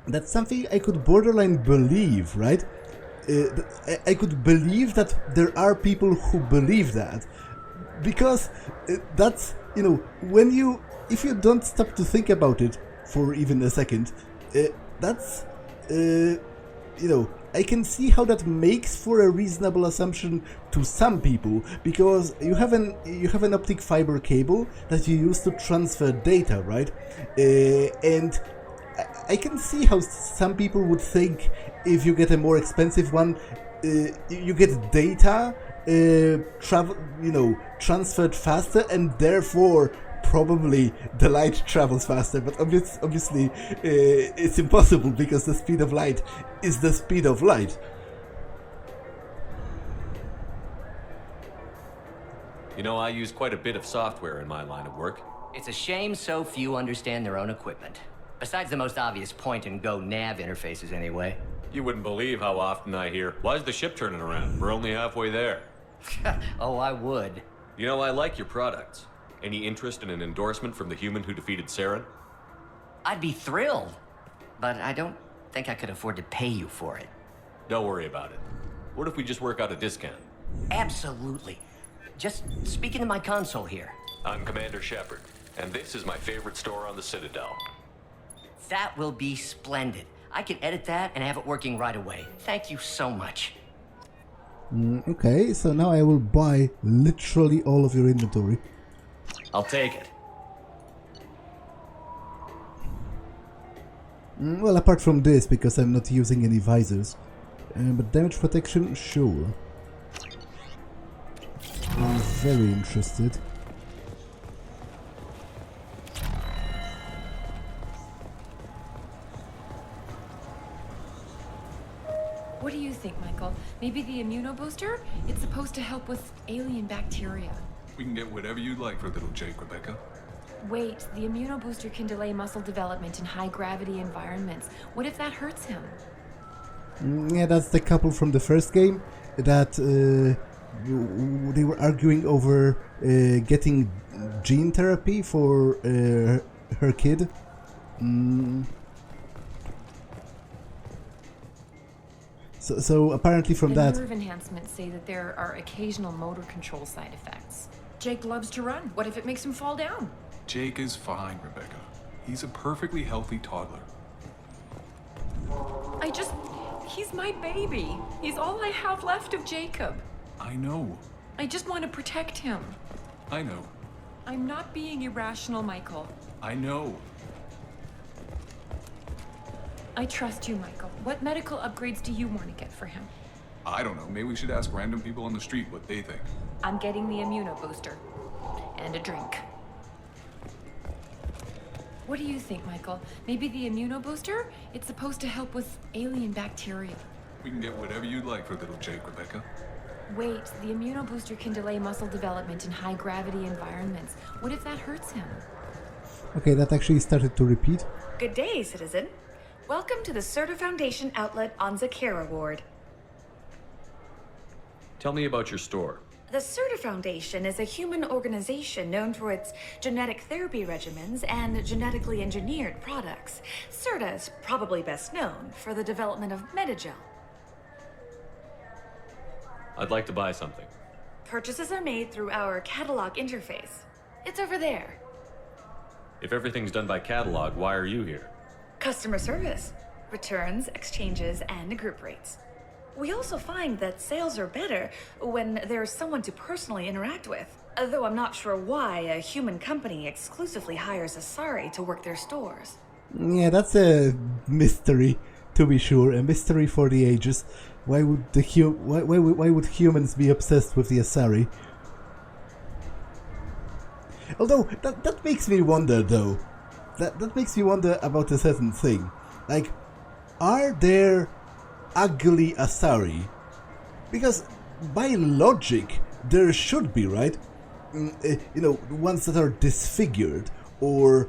S1: that's something I could borderline believe, right? I could believe that there are people who believe that, because that's, you know, if you don't stop to think about it for even a second, that's you know, I can see how that makes for a reasonable assumption to some people, because you have an optic fiber cable that you use to transfer data, right? And I can see how some people would think if you get a more expensive one, you get data transferred faster, and therefore probably the light travels faster. But obviously it's impossible, because the speed of light is the speed of light.
S4: You know, I use quite a bit of software in my line of work.
S24: It's a shame so few understand their own equipment. Besides the most obvious point-and-go nav interfaces, anyway.
S4: You wouldn't believe how often I hear, "Why's the ship turning around? We're only halfway there."
S24: Oh, I would.
S4: You know, I like your products. Any interest in an endorsement from the human who defeated Saren?
S24: I'd be thrilled, but I don't think I could afford to pay you for it.
S4: Don't worry about it. What if we just work out a discount?
S24: Absolutely. Just speak into my console here.
S4: I'm Commander Shepard, and this is my favorite store on the Citadel.
S24: That will be splendid. I can edit that and have it working right away. Thank you so much.
S1: Okay, so now I will buy literally all of your inventory.
S4: I'll take it.
S1: Well, apart from this, because I'm not using any visors. But damage protection, sure. I'm very interested.
S2: What do you think, Michael? Maybe the immunobooster? It's supposed to help with alien bacteria.
S3: We can get whatever you'd like for little Jake, Rebecca.
S2: Wait, the immunobooster can delay muscle development in high-gravity environments. What if that hurts him?
S1: Yeah, that's the couple from the first game that they were arguing over getting gene therapy for her kid. So apparently from that...
S2: The nerve enhancements say that there are occasional motor control side effects. Jake loves to run. What if it makes him fall down?
S3: Jake is fine, Rebecca. He's a perfectly healthy toddler.
S2: He's my baby. He's all I have left of Jacob.
S3: I know.
S2: I just want to protect him.
S3: I know.
S2: I'm not being irrational, Michael.
S3: I know.
S2: I trust you, Michael. What medical upgrades do you want to get for him?
S3: I don't know. Maybe we should ask random people on the street what they think.
S2: I'm getting the immunobooster. And a drink. What do you think, Michael? Maybe the immunobooster? It's supposed to help with alien bacteria.
S3: We can get whatever you'd like for little Jake, Rebecca.
S2: Wait, the immunobooster can delay muscle development in high-gravity environments. What if that hurts him?
S1: Okay, that actually started to repeat.
S6: Good day, citizen. Welcome to the Sirta Foundation outlet on Zekera Ward.
S4: Tell me about your store.
S6: The Sirta Foundation is a human organization known for its genetic therapy regimens and genetically engineered products. Sirta is probably best known for the development of Metagel.
S4: I'd like to buy something.
S6: Purchases are made through our catalog interface. It's over there.
S4: If everything's done by catalog, why are you here?
S6: Customer service, returns, exchanges, and group rates. We also find that sales are better when there's someone to personally interact with. Though I'm not sure why a human company exclusively hires Asari to work their stores.
S1: Yeah, that's a mystery, to be sure. A mystery for the ages. Why would why would humans be obsessed with the Asari? Although that makes me wonder, though. That makes me wonder about a certain thing. Like, are there ugly Asari? Because by logic, there should be, right? Ones that are disfigured or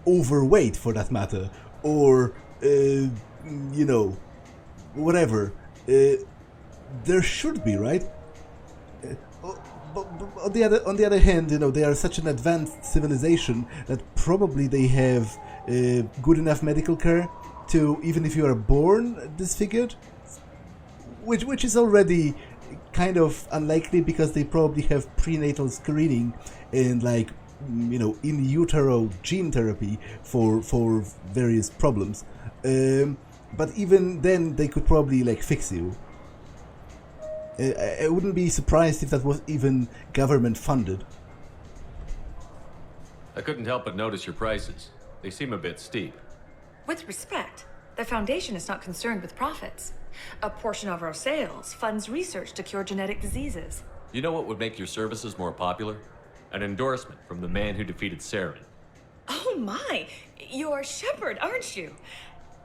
S1: overweight, for that matter, or whatever. There should be, right? But on the other hand, they are such an advanced civilization that probably they have good enough medical care to, even if you are born disfigured, which is already kind of unlikely because they probably have prenatal screening and in utero gene therapy for various problems. But even then, they could probably fix you. I wouldn't be surprised if that was even government funded.
S4: I couldn't help but notice your prices. They seem a bit steep.
S6: With respect, the Foundation is not concerned with profits. A portion of our sales funds research to cure genetic diseases.
S4: You know what would make your services more popular? An endorsement from the man who defeated Saren.
S6: Oh my! You're Shepard, aren't you?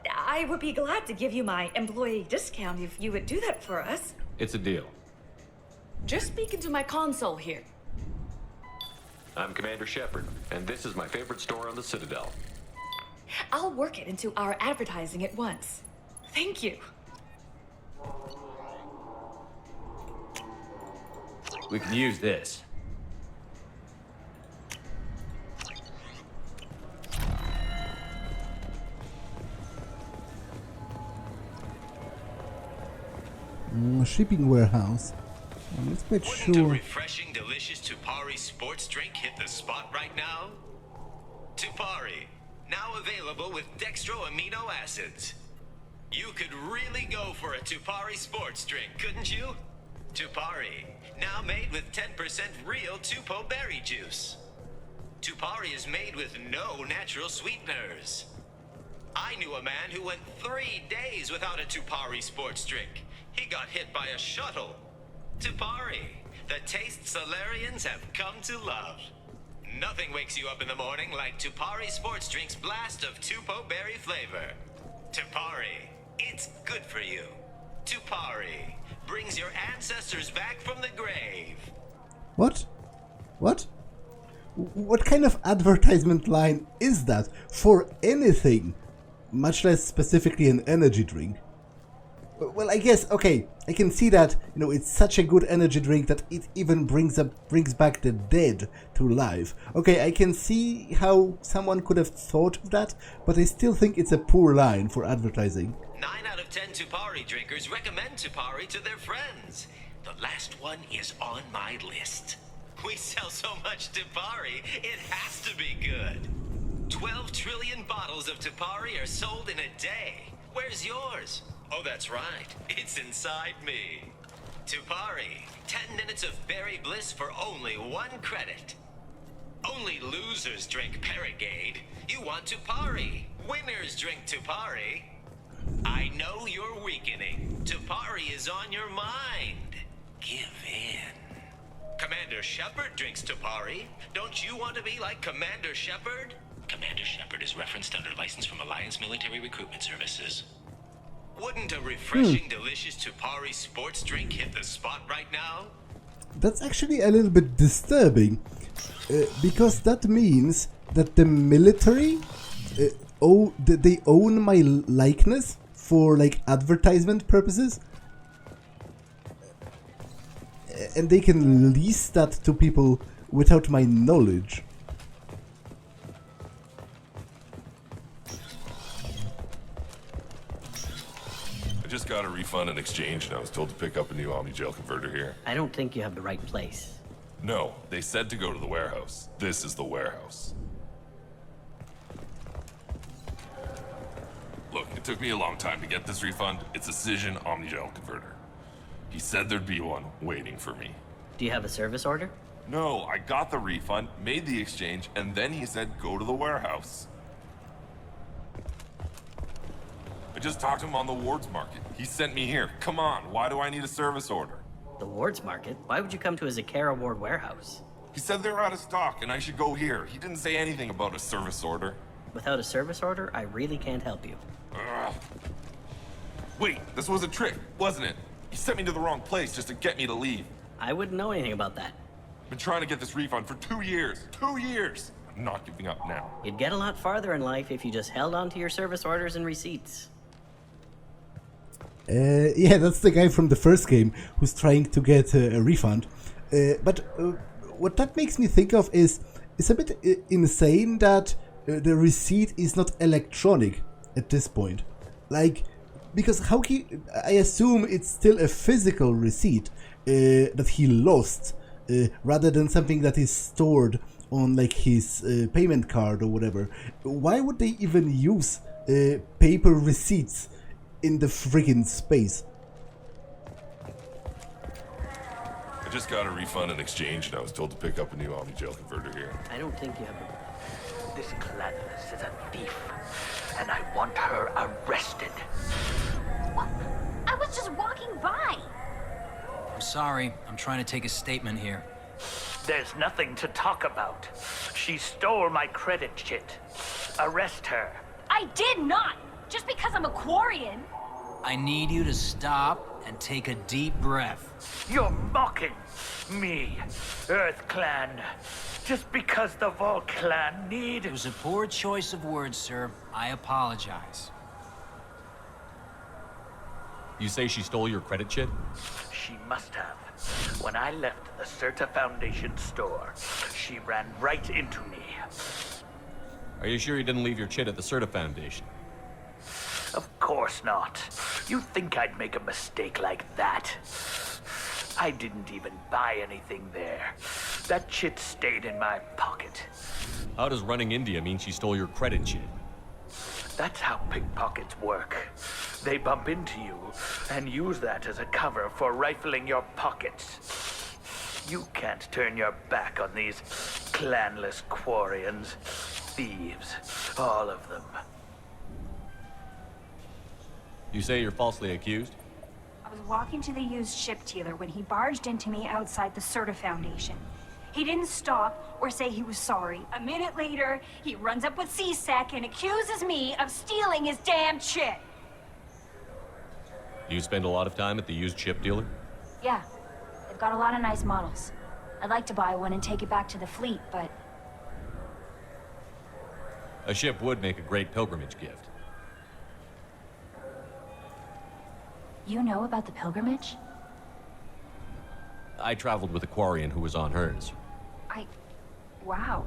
S6: I would be glad to give you my employee discount if you would do that for us.
S4: It's a deal.
S2: Just speak into my console here.
S4: I'm Commander Shepard, and this is my favorite store on the Citadel.
S6: I'll work it into our advertising at once. Thank you.
S4: We can use this.
S1: Shipping warehouse. Let's get
S9: Wouldn't
S1: sure.
S9: a refreshing, delicious Tupari sports drink hit the spot right now? Tupari, now available with dextro amino acids. You could really go for a Tupari sports drink, couldn't you? Tupari, now made with 10% real Tupo berry juice. Tupari is made with no natural sweeteners. I knew a man who went 3 days without a Tupari sports drink. He got hit by a shuttle. Tupari, the taste Solarians have come to love. Nothing wakes you up in the morning like Tupari sports drink's blast of Tupo berry flavor. Tupari, it's good for you. Tupari brings your ancestors back from the grave.
S1: What? What? What kind of advertisement line is that for anything? Much less specifically an energy drink. Well, I guess, okay, I can see that, it's such a good energy drink that it even brings back the dead to life. Okay, I can see how someone could have thought of that, but I still think it's a poor line for advertising.
S9: 9 out of 10 Tupari drinkers recommend Tupari to their friends. The last one is on my list. We sell so much Tupari, it has to be good. 12 trillion bottles of Tupari are sold in a day. Where's yours? Oh, that's right. It's inside me. Tupari, 10 minutes of berry bliss for only 1 credit. Only losers drink Paragade. You want Tupari. Winners drink Tupari. I know you're weakening. Tupari is on your mind. Give in. Commander Shepard drinks Tupari. Don't you want to be like Commander Shepard? Commander Shepard is referenced under license from Alliance Military Recruitment Services. Wouldn't a refreshing, delicious Tupari sports drink hit the spot right now?
S1: That's actually a little bit disturbing, because that means that the military, they own my likeness for advertisement purposes, and they can lease that to people without my knowledge.
S11: I just got a refund and exchange, and I was told to pick up a new Omni-Gel converter here.
S12: I don't think you have the right place.
S11: No, they said to go to the warehouse. This is the warehouse. Look, it took me a long time to get this refund. It's a Cision Omni-Gel converter. He said there'd be one waiting for me.
S12: Do you have a service order?
S11: No, I got the refund, made the exchange, and then he said go to the warehouse. I just talked to him on the Wards Market. He sent me here. Come on, why do I need a service order?
S12: The Wards Market? Why would you come to a Zekera Ward warehouse?
S11: He said they're out of stock and I should go here. He didn't say anything about a service order.
S12: Without a service order, I really can't help you.
S11: Ugh. Wait, this was a trick, wasn't it? He sent me to the wrong place just to get me to leave.
S12: I wouldn't know anything about that.
S11: I've been trying to get this refund for 2 years. 2 years! I'm not giving up now.
S12: You'd get a lot farther in life if you just held on to your service orders and receipts.
S1: Yeah, that's the guy from the first game who's trying to get a refund. But what that makes me think of is it's a bit insane that the receipt is not electronic at this point. Like, because I assume it's still a physical receipt that he lost, rather than something that is stored on like his payment card or whatever. Why would they even use paper receipts in the friggin' space?
S11: I just got a refund in exchange, and I was told to pick up a new omni-gel converter here.
S12: I don't think you have a...
S8: This Gladys is a thief, and I want her arrested.
S13: What? I was just walking by.
S14: I'm sorry. I'm trying to take a statement here.
S8: There's nothing to talk about. She stole my credit chit. Arrest her.
S13: I did not! Just because I'm a quarian.
S14: I need you to stop and take a deep breath.
S8: You're mocking me, Earth Clan. Just because the Vol Clan need...
S14: It was a poor choice of words, sir. I apologize.
S4: You say she stole your credit chit?
S8: She must have. When I left the Sirta Foundation store, she ran right into me.
S4: Are you sure you didn't leave your chit at the Sirta Foundation?
S8: Of course not. You think I'd make a mistake like that? I didn't even buy anything there. That chit stayed in my pocket.
S4: How does running India mean she stole your credit chit?
S8: That's how pickpockets work. They bump into you and use that as a cover for rifling your pockets. You can't turn your back on these clanless quarians. Thieves, all of them.
S4: You say you're falsely accused?
S13: I was walking to the used ship dealer when he barged into me outside the Sirta Foundation. He didn't stop or say he was sorry. A minute later, he runs up with C-Sec and accuses me of stealing his damn chit.
S4: Do you spend a lot of time at the used ship dealer?
S13: Yeah, they've got a lot of nice models. I'd like to buy one and take it back to the fleet, but...
S4: A ship would make a great pilgrimage gift.
S13: You know about the pilgrimage?
S4: I traveled with a quarian who was on hers.
S13: Wow.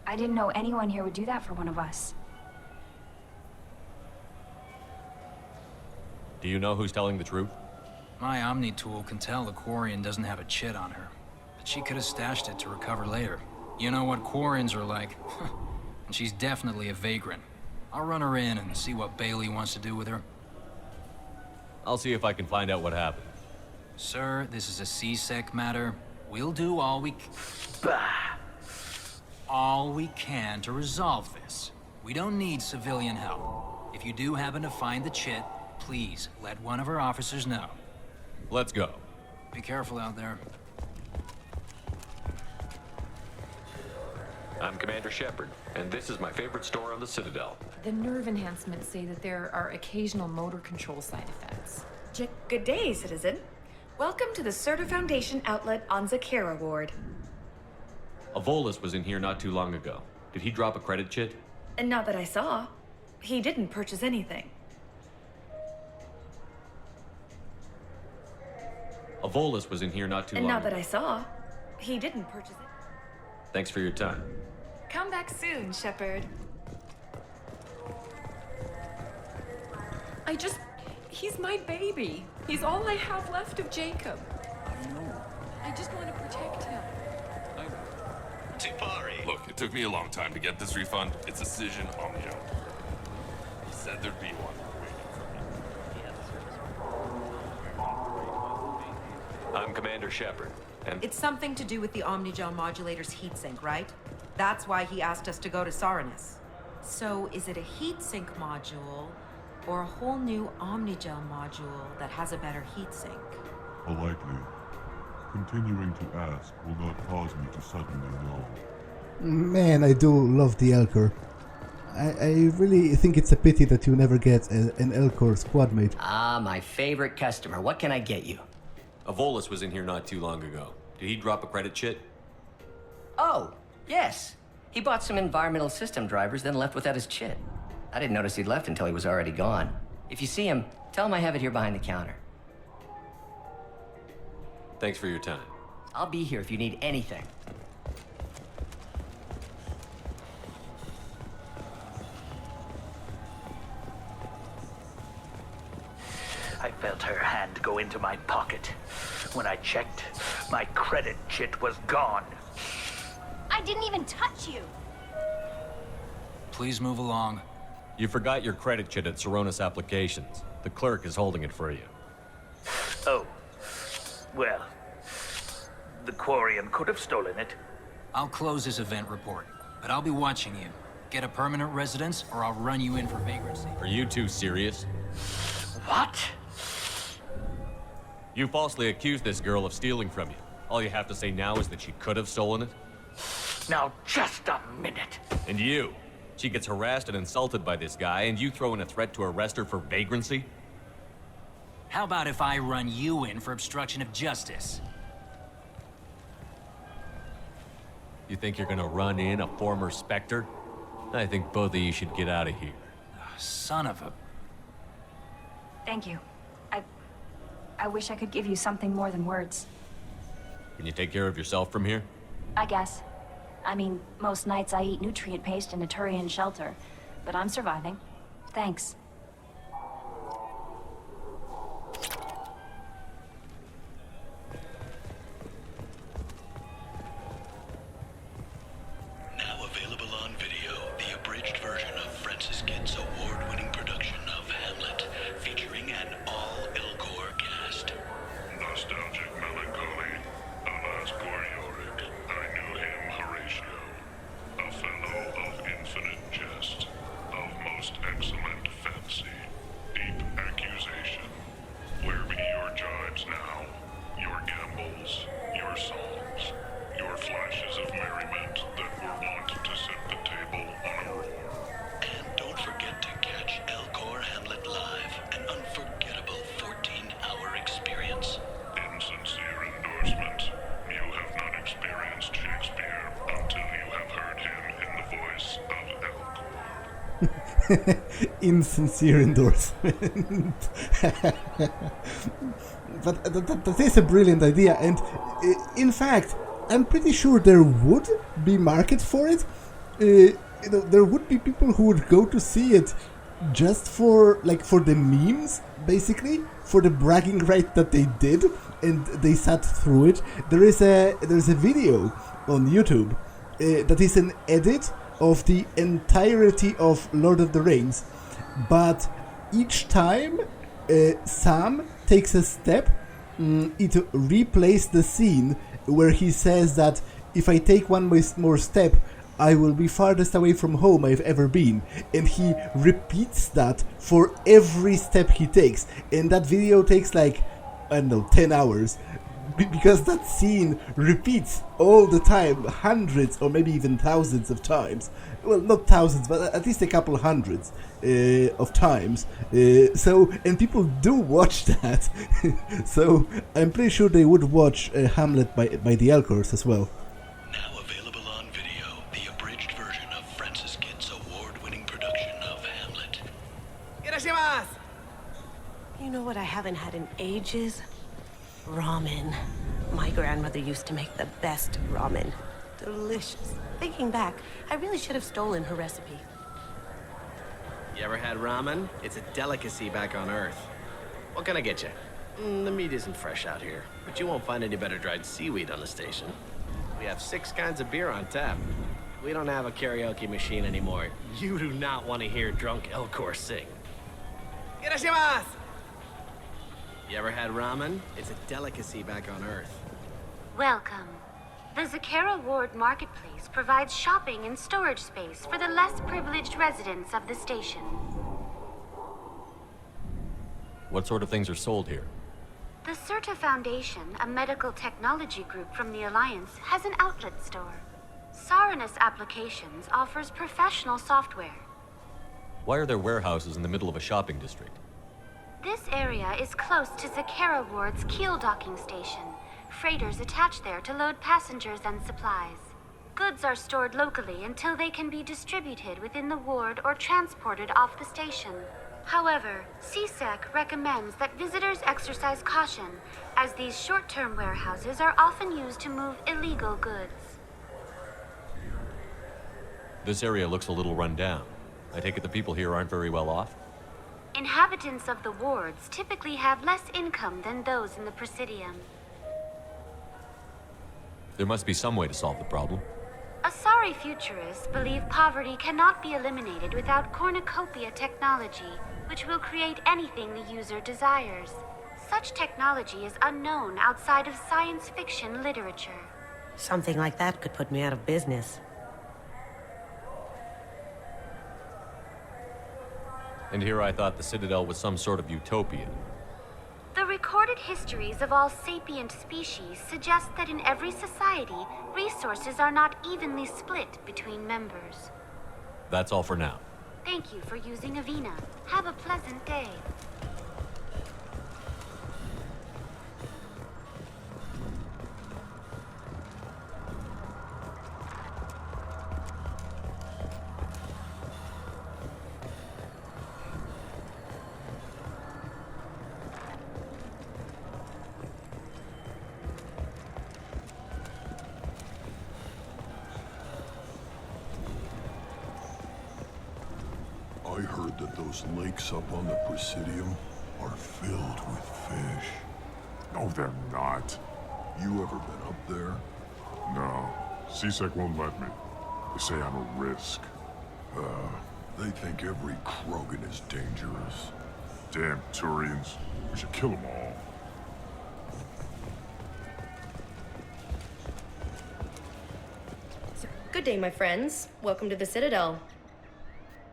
S13: I didn't know anyone here would do that for one of us.
S4: Do you know who's telling the truth?
S14: My Omni tool can tell the quarian doesn't have a chit on her, but she could have stashed it to recover later. You know what quarians are like. And she's definitely a vagrant. I'll run her in and see what Bailey wants to do with her.
S4: I'll see if I can find out what happened.
S14: Sir, this is a C-Sec matter. We'll do all we can to resolve this. We don't need civilian help. If you do happen to find the chit, please let one of our officers know.
S4: Let's go.
S14: Be careful out there.
S4: I'm Commander Shepard, and this is my favorite store on the Citadel.
S2: The nerve enhancements say that there are occasional motor control side effects.
S6: Good day, citizen. Welcome to the Sirta Foundation outlet on Zekera Ward.
S4: Avolis was in here not too long ago. Did he drop a credit chit?
S6: And not that I saw. He didn't purchase anything.
S4: Avolis was in here not too long ago.
S6: And not that I saw. He didn't purchase it.
S4: Thanks for your time.
S6: Come back soon, Shepard.
S2: He's my baby. He's all I have left of Jacob. I know. I just want to protect him.
S11: Tipari. Look, it took me a long time to get this refund. It's a Cision Omnio. He said there'd be one waiting for me.
S4: I'm Commander Shepard, and...
S22: It's something to do with the Omnigel modulator's heatsink, right? That's why he asked us to go to Saronis. So, is it a heatsink module, or a whole new Omnigel module that has a better heatsink?
S23: Politely. Continuing to ask will not cause me to suddenly know.
S1: Man, I do love the Elcor. I really think it's a pity that you never get an Elcor squadmate.
S24: Ah, my favorite customer. What can I get you?
S4: Avolis was in here not too long ago. Did he drop a credit chit?
S24: Oh, yes. He bought some environmental system drivers, then left without his chit. I didn't notice he'd left until he was already gone. If you see him, tell him I have it here behind the counter.
S4: Thanks for your time.
S24: I'll be here if you need anything.
S8: I felt her hand go into my pocket. When I checked, my credit chit was gone.
S13: I didn't even touch you.
S14: Please move along.
S4: You forgot your credit chit at Saronis Applications. The clerk is holding it for you.
S8: Oh. Well, the quarian could have stolen it.
S14: I'll close this event report, but I'll be watching you. Get a permanent residence, or I'll run you in for vagrancy.
S4: Are you two serious?
S8: What?
S4: You falsely accused this girl of stealing from you. All you have to say now is that she could have stolen it?
S8: Now, just a minute.
S4: And you? She gets harassed and insulted by this guy, and you throw in a threat to arrest her for vagrancy?
S14: How about if I run you in for obstruction of justice?
S4: You think you're gonna run in a former Spectre? I think both of you should get out of here.
S14: Son of a...
S13: Thank you. I wish I could give you something more than words.
S4: Can you take care of yourself from here?
S13: I guess. I mean, most nights I eat nutrient paste in a Turian shelter, but I'm surviving. Thanks.
S16: Now available on video, the abridged version of Francis Kidd's award-winning production of Hamlet, featuring an all-Elcor cast.
S23: Nostalgic melancholy, alas poor Yorick, I knew him Horatio, a fellow of infinite jest, of most excellent fancy, deep accusation. Where be your jibes now, your gambols, your songs, your flashes of merriment that were wont to set the table on a roar?
S16: And don't forget to catch Elcor Hamlet live, an unforgettable 14-hour experience.
S23: Insincere endorsement. You have not experienced Shakespeare until you have heard him in the voice of Elcor.
S1: Insincere endorsement. But that is a brilliant idea, and in fact, I'm pretty sure there would be market for it. There would be people who would go to see it just for the memes, basically, for the bragging right that they did, and they sat through it. There's a video on YouTube that is an edit of the entirety of Lord of the Rings, but each time Sam takes a step, it replays the scene where he says that if I take one more step, I will be farthest away from home I've ever been, and he repeats that for every step he takes, and that video takes 10 hours, because that scene repeats all the time, hundreds or maybe even thousands of times. Well, not thousands, but at least a couple hundreds of times. And people do watch that. So I'm pretty sure they would watch Hamlet by the Elcors as well.
S16: Now available on video, the abridged version of Francis Kidd's award-winning production of Hamlet.
S5: You know what I haven't had in ages? Ramen. My grandmother used to make the best ramen. Delicious. Thinking back, I really should have stolen her recipe.
S15: You ever had ramen? It's a delicacy back on Earth. What can I get you? The meat isn't fresh out here, but you won't find any better dried seaweed on the station. We have 6 kinds of beer on tap. We don't have a karaoke machine anymore. You do not want to hear drunk Elcor sing. You ever had ramen? It's a delicacy back on Earth.
S17: Welcome. The Zekera Ward Marketplace provides shopping and storage space for the less privileged residents of the station.
S4: What sort of things are sold here?
S17: The Sirta Foundation, a medical technology group from the Alliance, has an outlet store. Saronis Applications offers professional software.
S4: Why are there warehouses in the middle of a shopping district?
S17: This area is close to Zekera Ward's keel docking station. Freighters attach there to load passengers and supplies. Goods are stored locally until they can be distributed within the ward or transported off the station. However, CSEC recommends that visitors exercise caution, as these short-term warehouses are often used to move illegal goods.
S4: This area looks a little run down. I take it the people here aren't very well off?
S17: Inhabitants of the wards typically have less income than those in the Presidium.
S4: There must be some way to solve the problem.
S17: Asari futurists believe poverty cannot be eliminated without cornucopia technology, which will create anything the user desires. Such technology is unknown outside of science fiction literature.
S5: Something like that could put me out of business.
S4: And here I thought the Citadel was some sort of utopia.
S17: The recorded histories of all sapient species suggest that in every society, resources are not evenly split between members.
S4: That's all for now.
S17: Thank you for using Avina. Have a pleasant day.
S7: I heard that those lakes up on the Presidium are filled with fish.
S10: No, they're not.
S7: You ever been up there?
S10: No. CSEC won't let me. They say I'm a risk.
S7: They think every Krogan is dangerous.
S10: Damn Turians. We should kill them all.
S18: Good day, my friends. Welcome to the Citadel.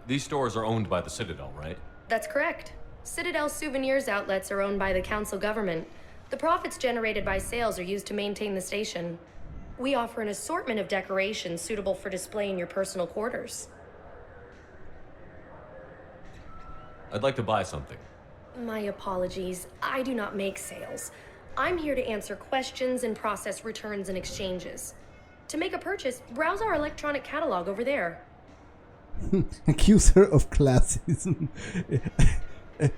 S4: These stores are owned by the Citadel, right?
S18: That's correct. Citadel Souvenirs outlets are owned by the Council government. The profits generated by sales are used to maintain the station. We offer an assortment of decorations suitable for display in your personal quarters.
S4: I'd like to buy something.
S18: My apologies. I do not make sales. I'm here to answer questions and process returns and exchanges. To make a purchase, browse our electronic catalog over there.
S1: Accuse her of classism.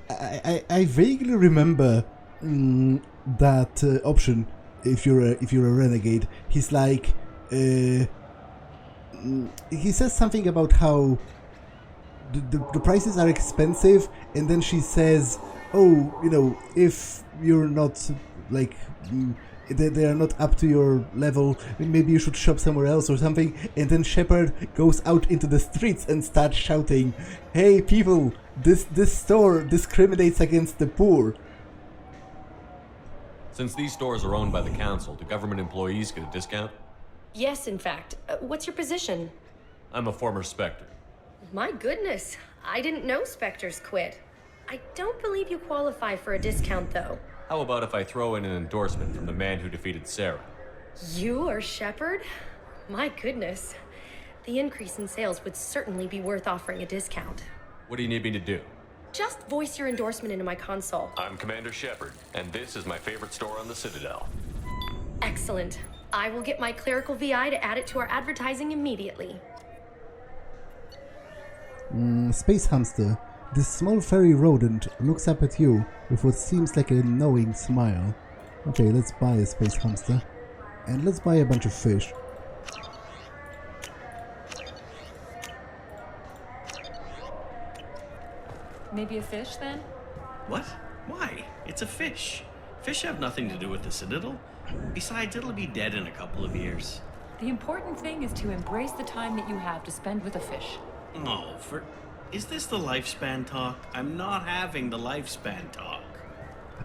S1: I vaguely remember that option. If you're a renegade, he's like he says something about how the prices are expensive, and then she says, "Oh, you know, if you're not like." They are not up to your level, maybe you should shop somewhere else or something. And then Shepard goes out into the streets and starts shouting, "Hey people, this store discriminates against the poor."
S4: Since these stores are owned by the Council, do government employees get a discount?
S18: Yes, in fact. What's your position?
S4: I'm a former Spectre.
S18: My goodness, I didn't know Spectres quit. I don't believe you qualify for a discount, though.
S4: How about if I throw in an endorsement from the man who defeated Sarah?
S18: You are Shepard? My goodness. The increase in sales would certainly be worth offering a discount.
S4: What do you need me to do?
S18: Just voice your endorsement into my console.
S4: I'm Commander Shepard, and this is my favorite store on the Citadel.
S18: Excellent. I will get my clerical VI to add it to our advertising immediately.
S1: Space Hamster. This small furry rodent looks up at you with what seems like a knowing smile. Okay, let's buy a space hamster. And let's buy a bunch of fish.
S2: Maybe a fish, then?
S15: What? Why? It's a fish. Fish have nothing to do with the Citadel. Besides, it'll be dead in a couple of years.
S2: The important thing is to embrace the time that you have to spend with a fish.
S15: No, Is this the lifespan talk? I'm not having the lifespan talk.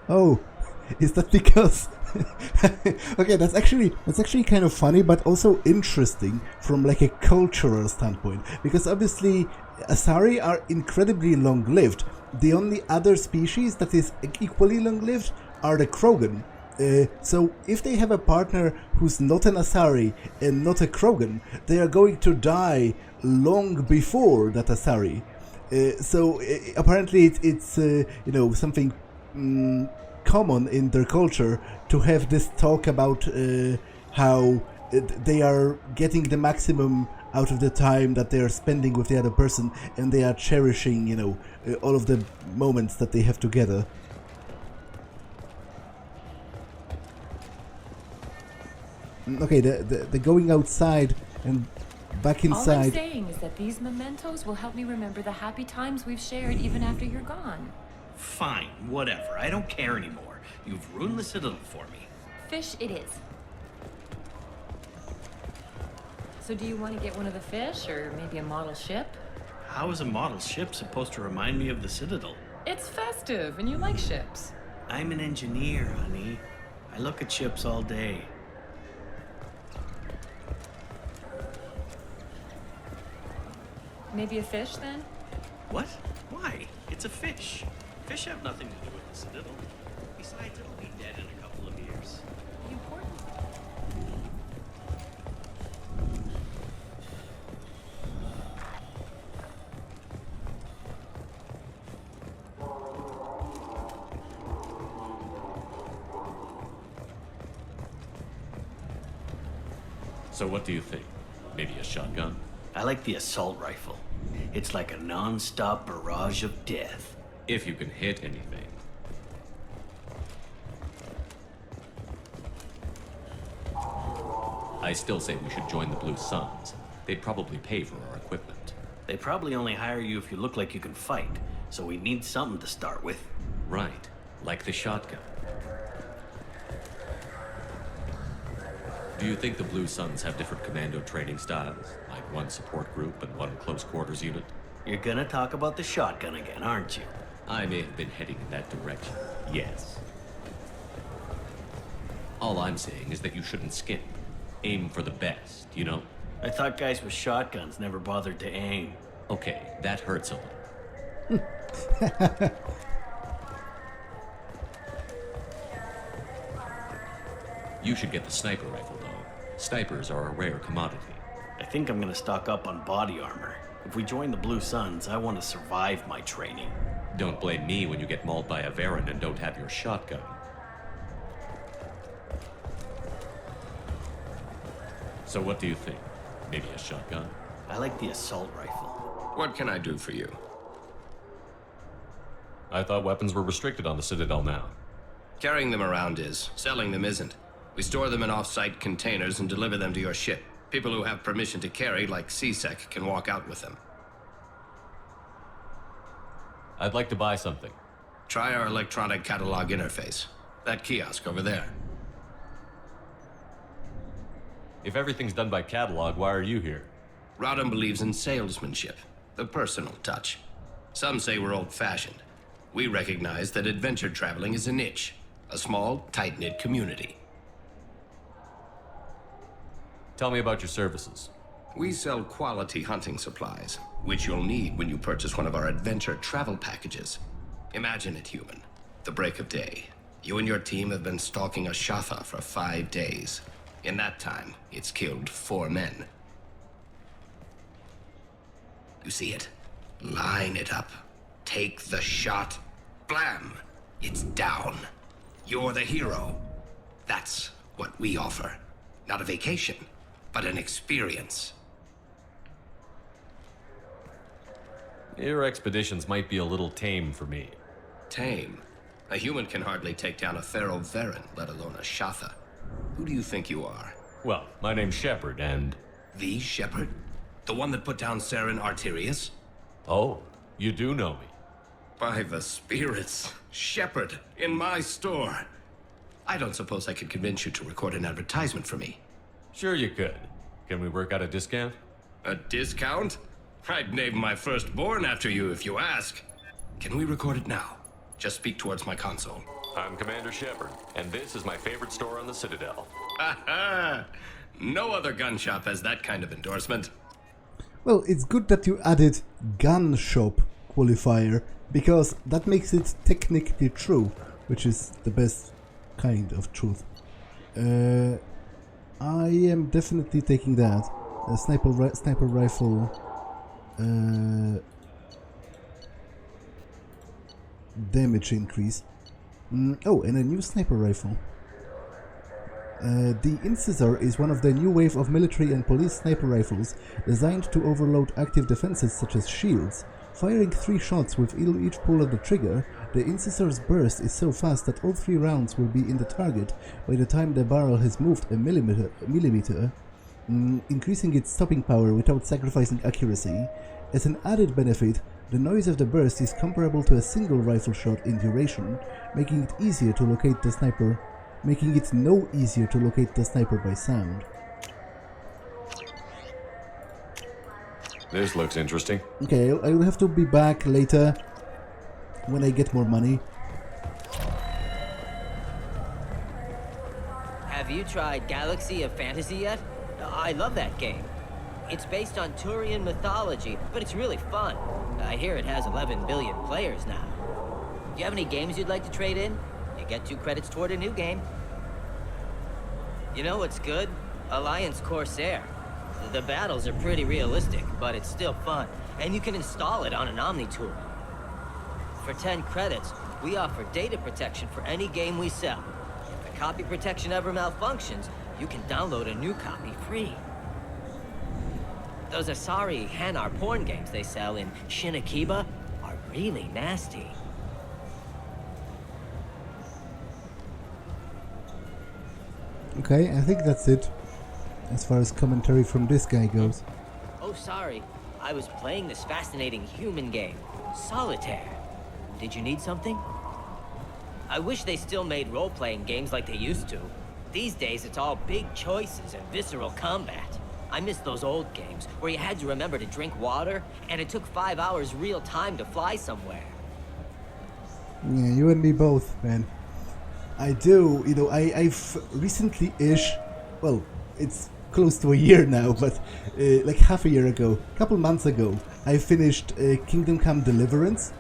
S1: Oh, is that because... Okay, that's actually kind of funny, but also interesting from like a cultural standpoint. Because obviously, Asari are incredibly long-lived. The only other species that is equally long-lived are the Krogan. So if they have a partner who's not an Asari and not a Krogan, they are going to die long before that Asari. So apparently it's you know, something common in their culture to have this talk about how they are getting the maximum out of the time that they are spending with the other person, and they are cherishing, you know, all of the moments that they have together. Okay, the going outside and back inside.
S2: All I'm saying is that these mementos will help me remember the happy times we've shared even after you're gone.
S15: Fine, whatever. I don't care anymore. You've ruined the Citadel for me.
S2: Fish it is. So do you want to get one of the fish, or maybe a model ship?
S15: How is a model ship supposed to remind me of the Citadel?
S2: It's festive, and you like ships.
S15: I'm an engineer, honey. I look at ships all day.
S2: Maybe a fish, then?
S15: What? Why? It's a fish. Fish have nothing to do with the Citadel. Besides, it'll be dead in a couple of years.
S2: Important.
S4: So what do you think? Maybe a shotgun?
S15: I like the assault rifle. It's like a non-stop barrage of death.
S4: If you can hit anything. I still say we should join the Blue Suns. They'd probably pay for our equipment.
S15: They probably only hire you if you look like you can fight, so we need something to start with.
S4: Right, like the shotgun. Do you think the Blue Suns have different commando training styles? Like one support group and one close quarters unit?
S15: You're gonna talk about the shotgun again, aren't you?
S4: I may have been heading in that direction, yes. All I'm saying is that you shouldn't skimp. Aim for the best, you know?
S15: I thought guys with shotguns never bothered to aim.
S4: Okay, that hurts a little. You should get the sniper rifle, though. Snipers are a rare commodity.
S15: I think I'm gonna stock up on body armor. If we join the Blue Suns, I want to survive my training.
S4: Don't blame me when you get mauled by a Varan and don't have your shotgun. So what do you think? Maybe a shotgun?
S15: I like the assault rifle.
S3: What can I do for you?
S4: I thought weapons were restricted on the Citadel now.
S3: Carrying them around is. Selling them isn't. We store them in off-site containers and deliver them to your ship. People who have permission to carry, like CSEC, can walk out with them.
S4: I'd like to buy something.
S3: Try our electronic catalog interface. That kiosk over there.
S4: If everything's done by catalog, why are you here?
S3: Rodam believes in salesmanship, the personal touch. Some say we're old-fashioned. We recognize that adventure traveling is a niche, a small, tight-knit community.
S4: Tell me about your services.
S3: We sell quality hunting supplies, which you'll need when you purchase one of our adventure travel packages. Imagine it, human. The break of day. You and your team have been stalking a Shatha for 5 days. In that time, it's killed 4 men. You see it? Line it up. Take the shot. Blam! It's down. You're the hero. That's what we offer. Not a vacation, but an experience.
S4: Your expeditions might be a little tame for me.
S3: Tame? A human can hardly take down a Pharaoh Varan, let alone a Shatha. Who do you think you are?
S4: Well, my name's Shepard, and...
S3: The Shepard? The one that put down Saren Arterius?
S4: Oh, you do know me.
S3: By the spirits. Shepard, in my store. I don't suppose I could convince you to record an advertisement for me.
S4: Sure you could. Can we work out a discount?
S3: A discount? I'd name my firstborn after you if you ask. Can we record it now? Just speak towards my console.
S4: I'm Commander Shepard, and this is my favorite store on the Citadel.
S3: Ha! No other gun shop has that kind of endorsement.
S1: Well, it's good that you added gun shop qualifier, because that makes it technically true, which is the best kind of truth. I am definitely taking that. A sniper rifle. Damage increase. Oh, and a new sniper rifle. The Incisor is one of the new wave of military and police sniper rifles designed to overload active defenses such as shields. Firing 3 shots with each pull of the trigger, the Incisor's burst is so fast that all 3 rounds will be in the target by the time the barrel has moved a millimeter, increasing its stopping power without sacrificing accuracy. As an added benefit, the noise of the burst is comparable to a single rifle shot in duration, making it no easier to locate the sniper by sound.
S4: This looks interesting.
S1: Okay, I will have to be back later when I get more money.
S9: Have you tried Galaxy of Fantasy yet? I love that game. It's based on Turian mythology, but it's really fun. I hear it has 11 billion players now. Do you have any games you'd like to trade in? You get 2 credits toward a new game. You know what's good? Alliance Corsair. The battles are pretty realistic, but it's still fun, and you can install it on an Omni tool. For 10 credits, we offer data protection for any game we sell. If the copy protection ever malfunctions, you can download a new copy free. Those Asari Hanar porn games they sell in Shinakiba are really nasty.
S1: Okay, I think that's it, as far as commentary from this guy goes.
S9: Oh, sorry. I was playing this fascinating human game, Solitaire. Did you need something? I wish they still made role-playing games like they used to. These days, it's all big choices and visceral combat. I miss those old games, where you had to remember to drink water, and it took 5 hours real time to fly somewhere.
S1: Yeah, you and me both, man. I do, you know, I've recently-ish, well, it's close to a year now, but like half a year ago, a couple months ago, I finished Kingdom Come Deliverance,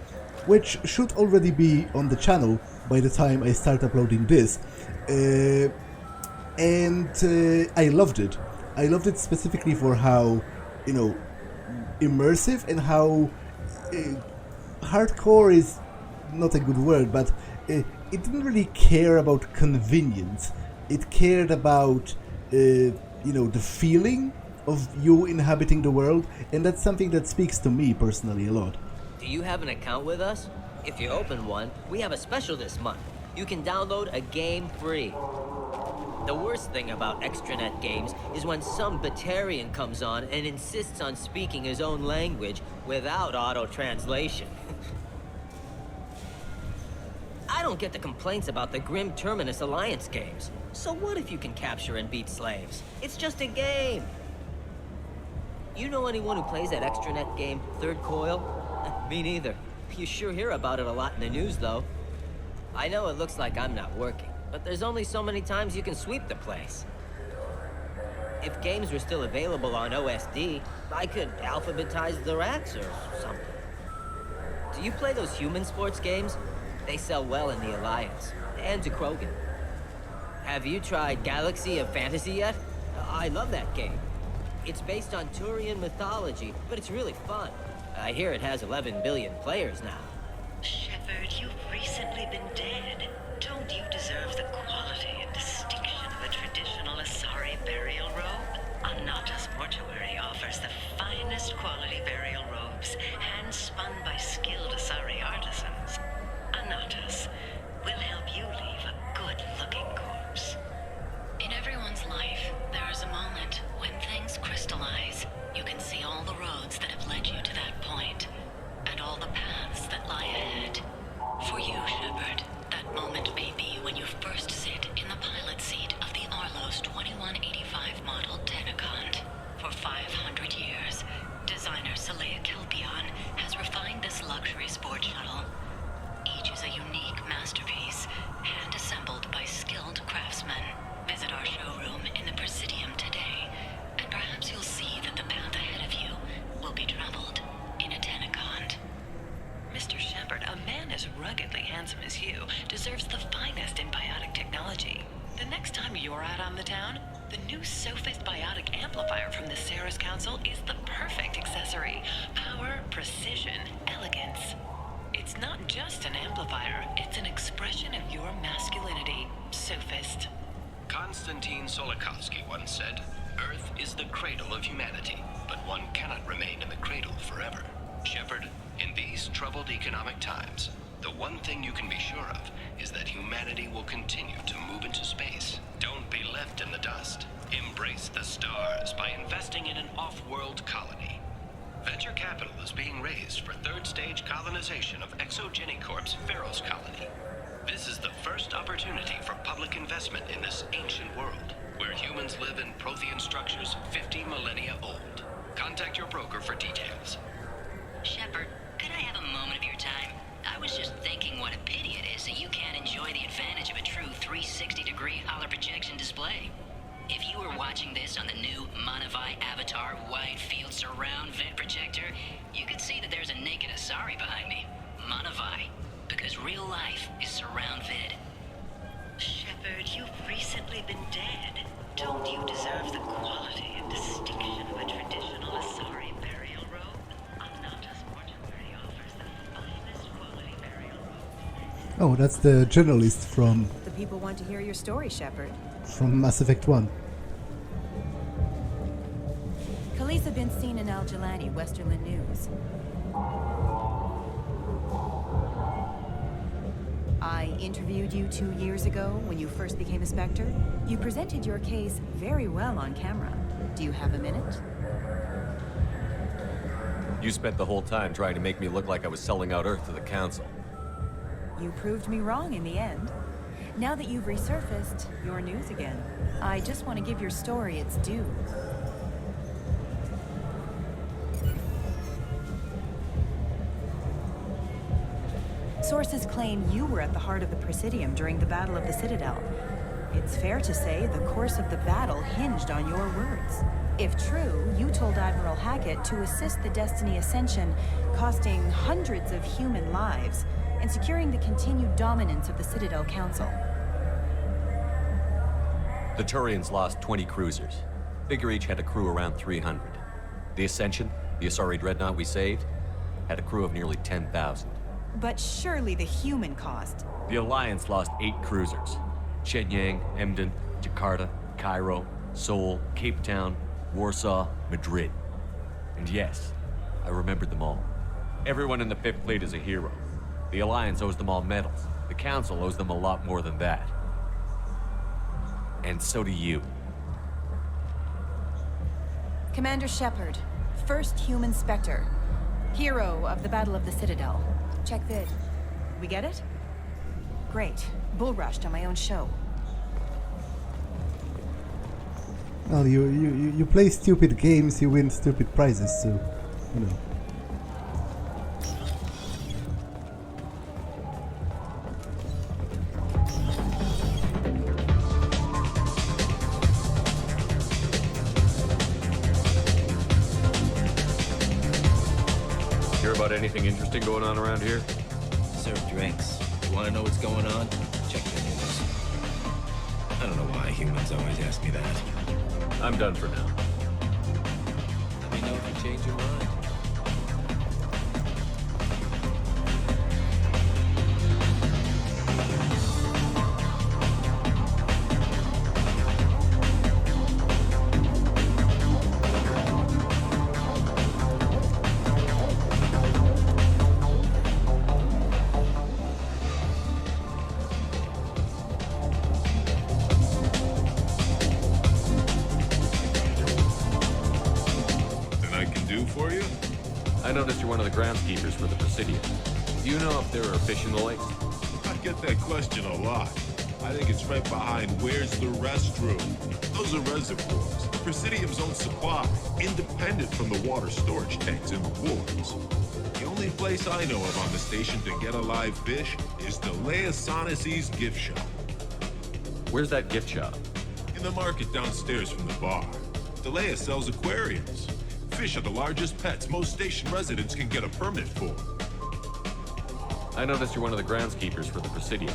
S1: which should already be on the channel by the time I start uploading this. And I loved it. I loved it specifically for how, you know, immersive and how hardcore is not a good word, but it didn't really care about convenience. It cared about, you know, the feeling of you inhabiting the world, and that's something that speaks to me personally a lot.
S9: Do you have an account with us? If you open one, we have a special this month. You can download a game free. The worst thing about extranet games is when some Batarian comes on and insists on speaking his own language without auto-translation. I don't get the complaints about the Grim Terminus Alliance games. So what if you can capture and beat slaves? It's just a game. You know anyone who plays that extranet game, Third Coil? Me neither. You sure hear about it a lot in the news, though. I know it looks like I'm not working, but there's only so many times you can sweep the place. If games were still available on OSD, I could alphabetize the racks or something. Do you play those human sports games? They sell well in the Alliance, and to Krogan. Have you tried Galaxy of Fantasy yet? I love that game. It's based on Turian mythology, but it's really fun. I hear it has 11 billion players now.
S19: Shepard, you've recently been dead. Don't you deserve the quality and distinction of a traditional Asari burial robe? Anata's mortuary offers the finest quality burial robes, hand-spun by skilled Asari artisans. Anata's will help you leave a good-looking corpse.
S20: In everyone's life, there is a moment when things crystallize. You can see all the roads that have led you to that point, and all the paths that lie ahead. For you, Shepard, that moment may be when you first sit in the pilot seat of the Arlos 2185 model Tenacont. For 500 years, designer Saleya Kelpion has refined this luxury sport shuttle. Each is a unique masterpiece, hand-assembled by skilled craftsmen. Visit our showroom in the Presidium today, and perhaps you'll see that the path ahead of you will be traveled in a Tenacont.
S19: Mr. Shepard, a man as ruggedly handsome as you deserves the finest in biotic technology. The next time you're out on the town, the new Sophist biotic amplifier from the Ceres Council is the perfect accessory. Power, precision, elegance. It's not just an amplifier, it's an expression of your masculinity, Sophist.
S3: Konstantin Solikovsky once said, Earth is the cradle of humanity, but one cannot remain in the cradle forever. Shepard, in these troubled economic times, the one thing you can be sure of is that humanity will continue to move into space. Don't be left in the dust. Embrace the stars by investing in an off-world colony. Venture capital is being raised for third-stage colonization of Exogeny Corp's Pharaoh's colony. This is the first opportunity for public investment in this ancient world, where humans live in Prothean structures 50 millennia old. Contact your broker for details.
S19: Shepard, could I have a moment of your time? I was just thinking what a pity it is that you can't enjoy the advantage of a true 360-degree holo projection display. If you were watching this on the new Monivai Avatar Wide Field Surround Vid projector, you could see that there's a naked Asari behind me. Monivai. Because real life is surround vid.
S20: Shepard, you've recently been dead. Don't you deserve the quality and distinction of a traditional Asari burial robe? Anata's mortuary offers the finest quality burial robe.
S1: Oh, that's the journalist from
S6: The people want to hear your story, Shepard.
S1: Mass Effect 1.
S6: Kalisah been seen in Al Jilani, Westerland News. I interviewed you 2 years ago when you first became a Spectre. You presented your case very well on camera. Do you have a minute?
S4: You spent the whole time trying to make me look like I was selling out Earth to the Council.
S6: You proved me wrong in the end. Now that you've resurfaced, you're news again. I just want to give your story its due. Sources claim you were at the heart of the Presidium during the Battle of the Citadel. It's fair to say the course of the battle hinged on your words. If true, you told Admiral Hackett to assist the Destiny Ascension, costing hundreds of human lives, and securing the continued dominance of the Citadel Council.
S4: The Turians lost 20 cruisers. Figure each had a crew around 300. The Ascension, the Asari dreadnought we saved, had a crew of nearly 10,000.
S6: But surely the human cost.
S4: The Alliance lost 8 cruisers. Shenyang, Emden, Jakarta, Cairo, Seoul, Cape Town, Warsaw, Madrid. And yes, I remembered them all. Everyone in the 5th Fleet is a hero. The Alliance owes them all medals. The Council owes them a lot more than that. And so do you.
S6: Commander Shepard, first human Spectre. Hero of the Battle of the Citadel. Check vid. We get it? Great. Bull rushed on my own show.
S1: Well, you play stupid games, you win stupid prizes, so, you know.
S4: Hear about anything interesting going on around here?
S11: Serve drinks. You want to know what's going on? Check the news. I don't know why humans always ask me that.
S4: I'm done for now.
S11: Let me know if you change your mind.
S4: I noticed you're one of the groundskeepers for the Presidium. Do you know if there are fish in the lakes?
S7: I get that question a lot. I think it's right behind where's the restroom. Those are reservoirs, the Presidium's own supply, independent from the water storage tanks in the wards. The only place I know of on the station to get a live fish is the Leia Sonis's gift shop.
S4: Where's that gift shop?
S7: In the market downstairs from the bar. Leia sells aquariums. Fish are the largest pets most station residents can get a permit for.
S4: I noticed you're one of the groundskeepers for the Presidium.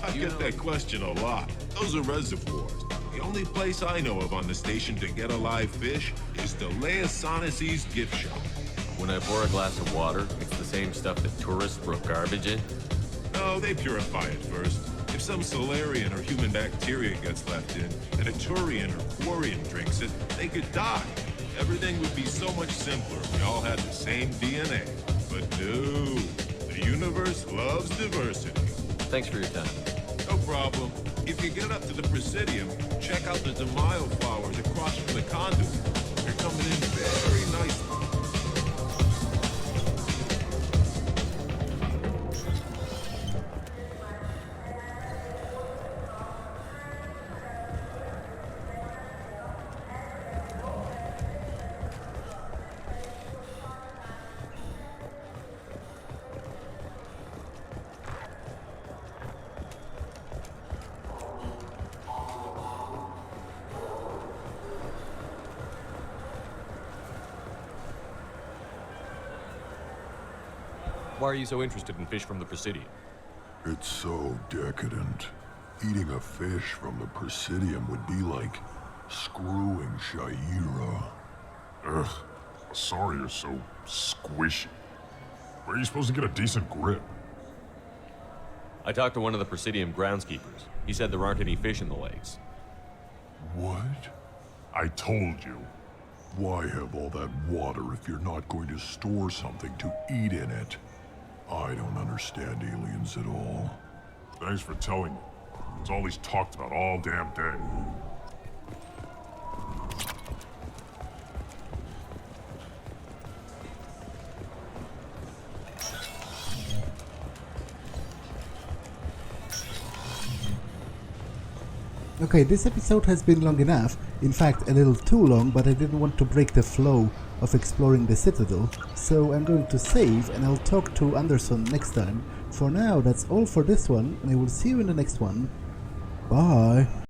S7: I get that question a lot. Those are reservoirs. The only place I know of on the station to get a live fish is the Leia Sonis's gift shop.
S4: When I pour a glass of water, it's the same stuff that tourists throw garbage in?
S7: No, they purify it first. If some Solarian or human bacteria gets left in, and a Turian or Quarian drinks it, they could die. Everything would be so much simpler if we all had the same DNA. But no, the universe loves diversity.
S4: Thanks for your time.
S7: No problem. If you get up to the Presidium, check out the Demaio flowers across from the conduit. They're coming in very nicely.
S4: Why are you so interested in fish from the Presidium?
S10: It's so decadent. Eating a fish from the Presidium would be like screwing Shaira.
S12: Ugh, sorry you're so squishy. Where are you supposed to get a decent grip?
S4: I talked to one of the Presidium groundskeepers. He said there aren't any fish in the lakes.
S10: What?
S12: I told you.
S10: Why have all that water if you're not going to store something to eat in it? I don't understand aliens at all.
S12: Thanks for telling me. It's all he's talked about all damn day.
S1: Okay, this episode has been long enough, in fact a little too long, but I didn't want to break the flow of exploring the Citadel, so I'm going to save and I'll talk to Anderson next time. For now, that's all for this one, and I will see you in the next one. Bye!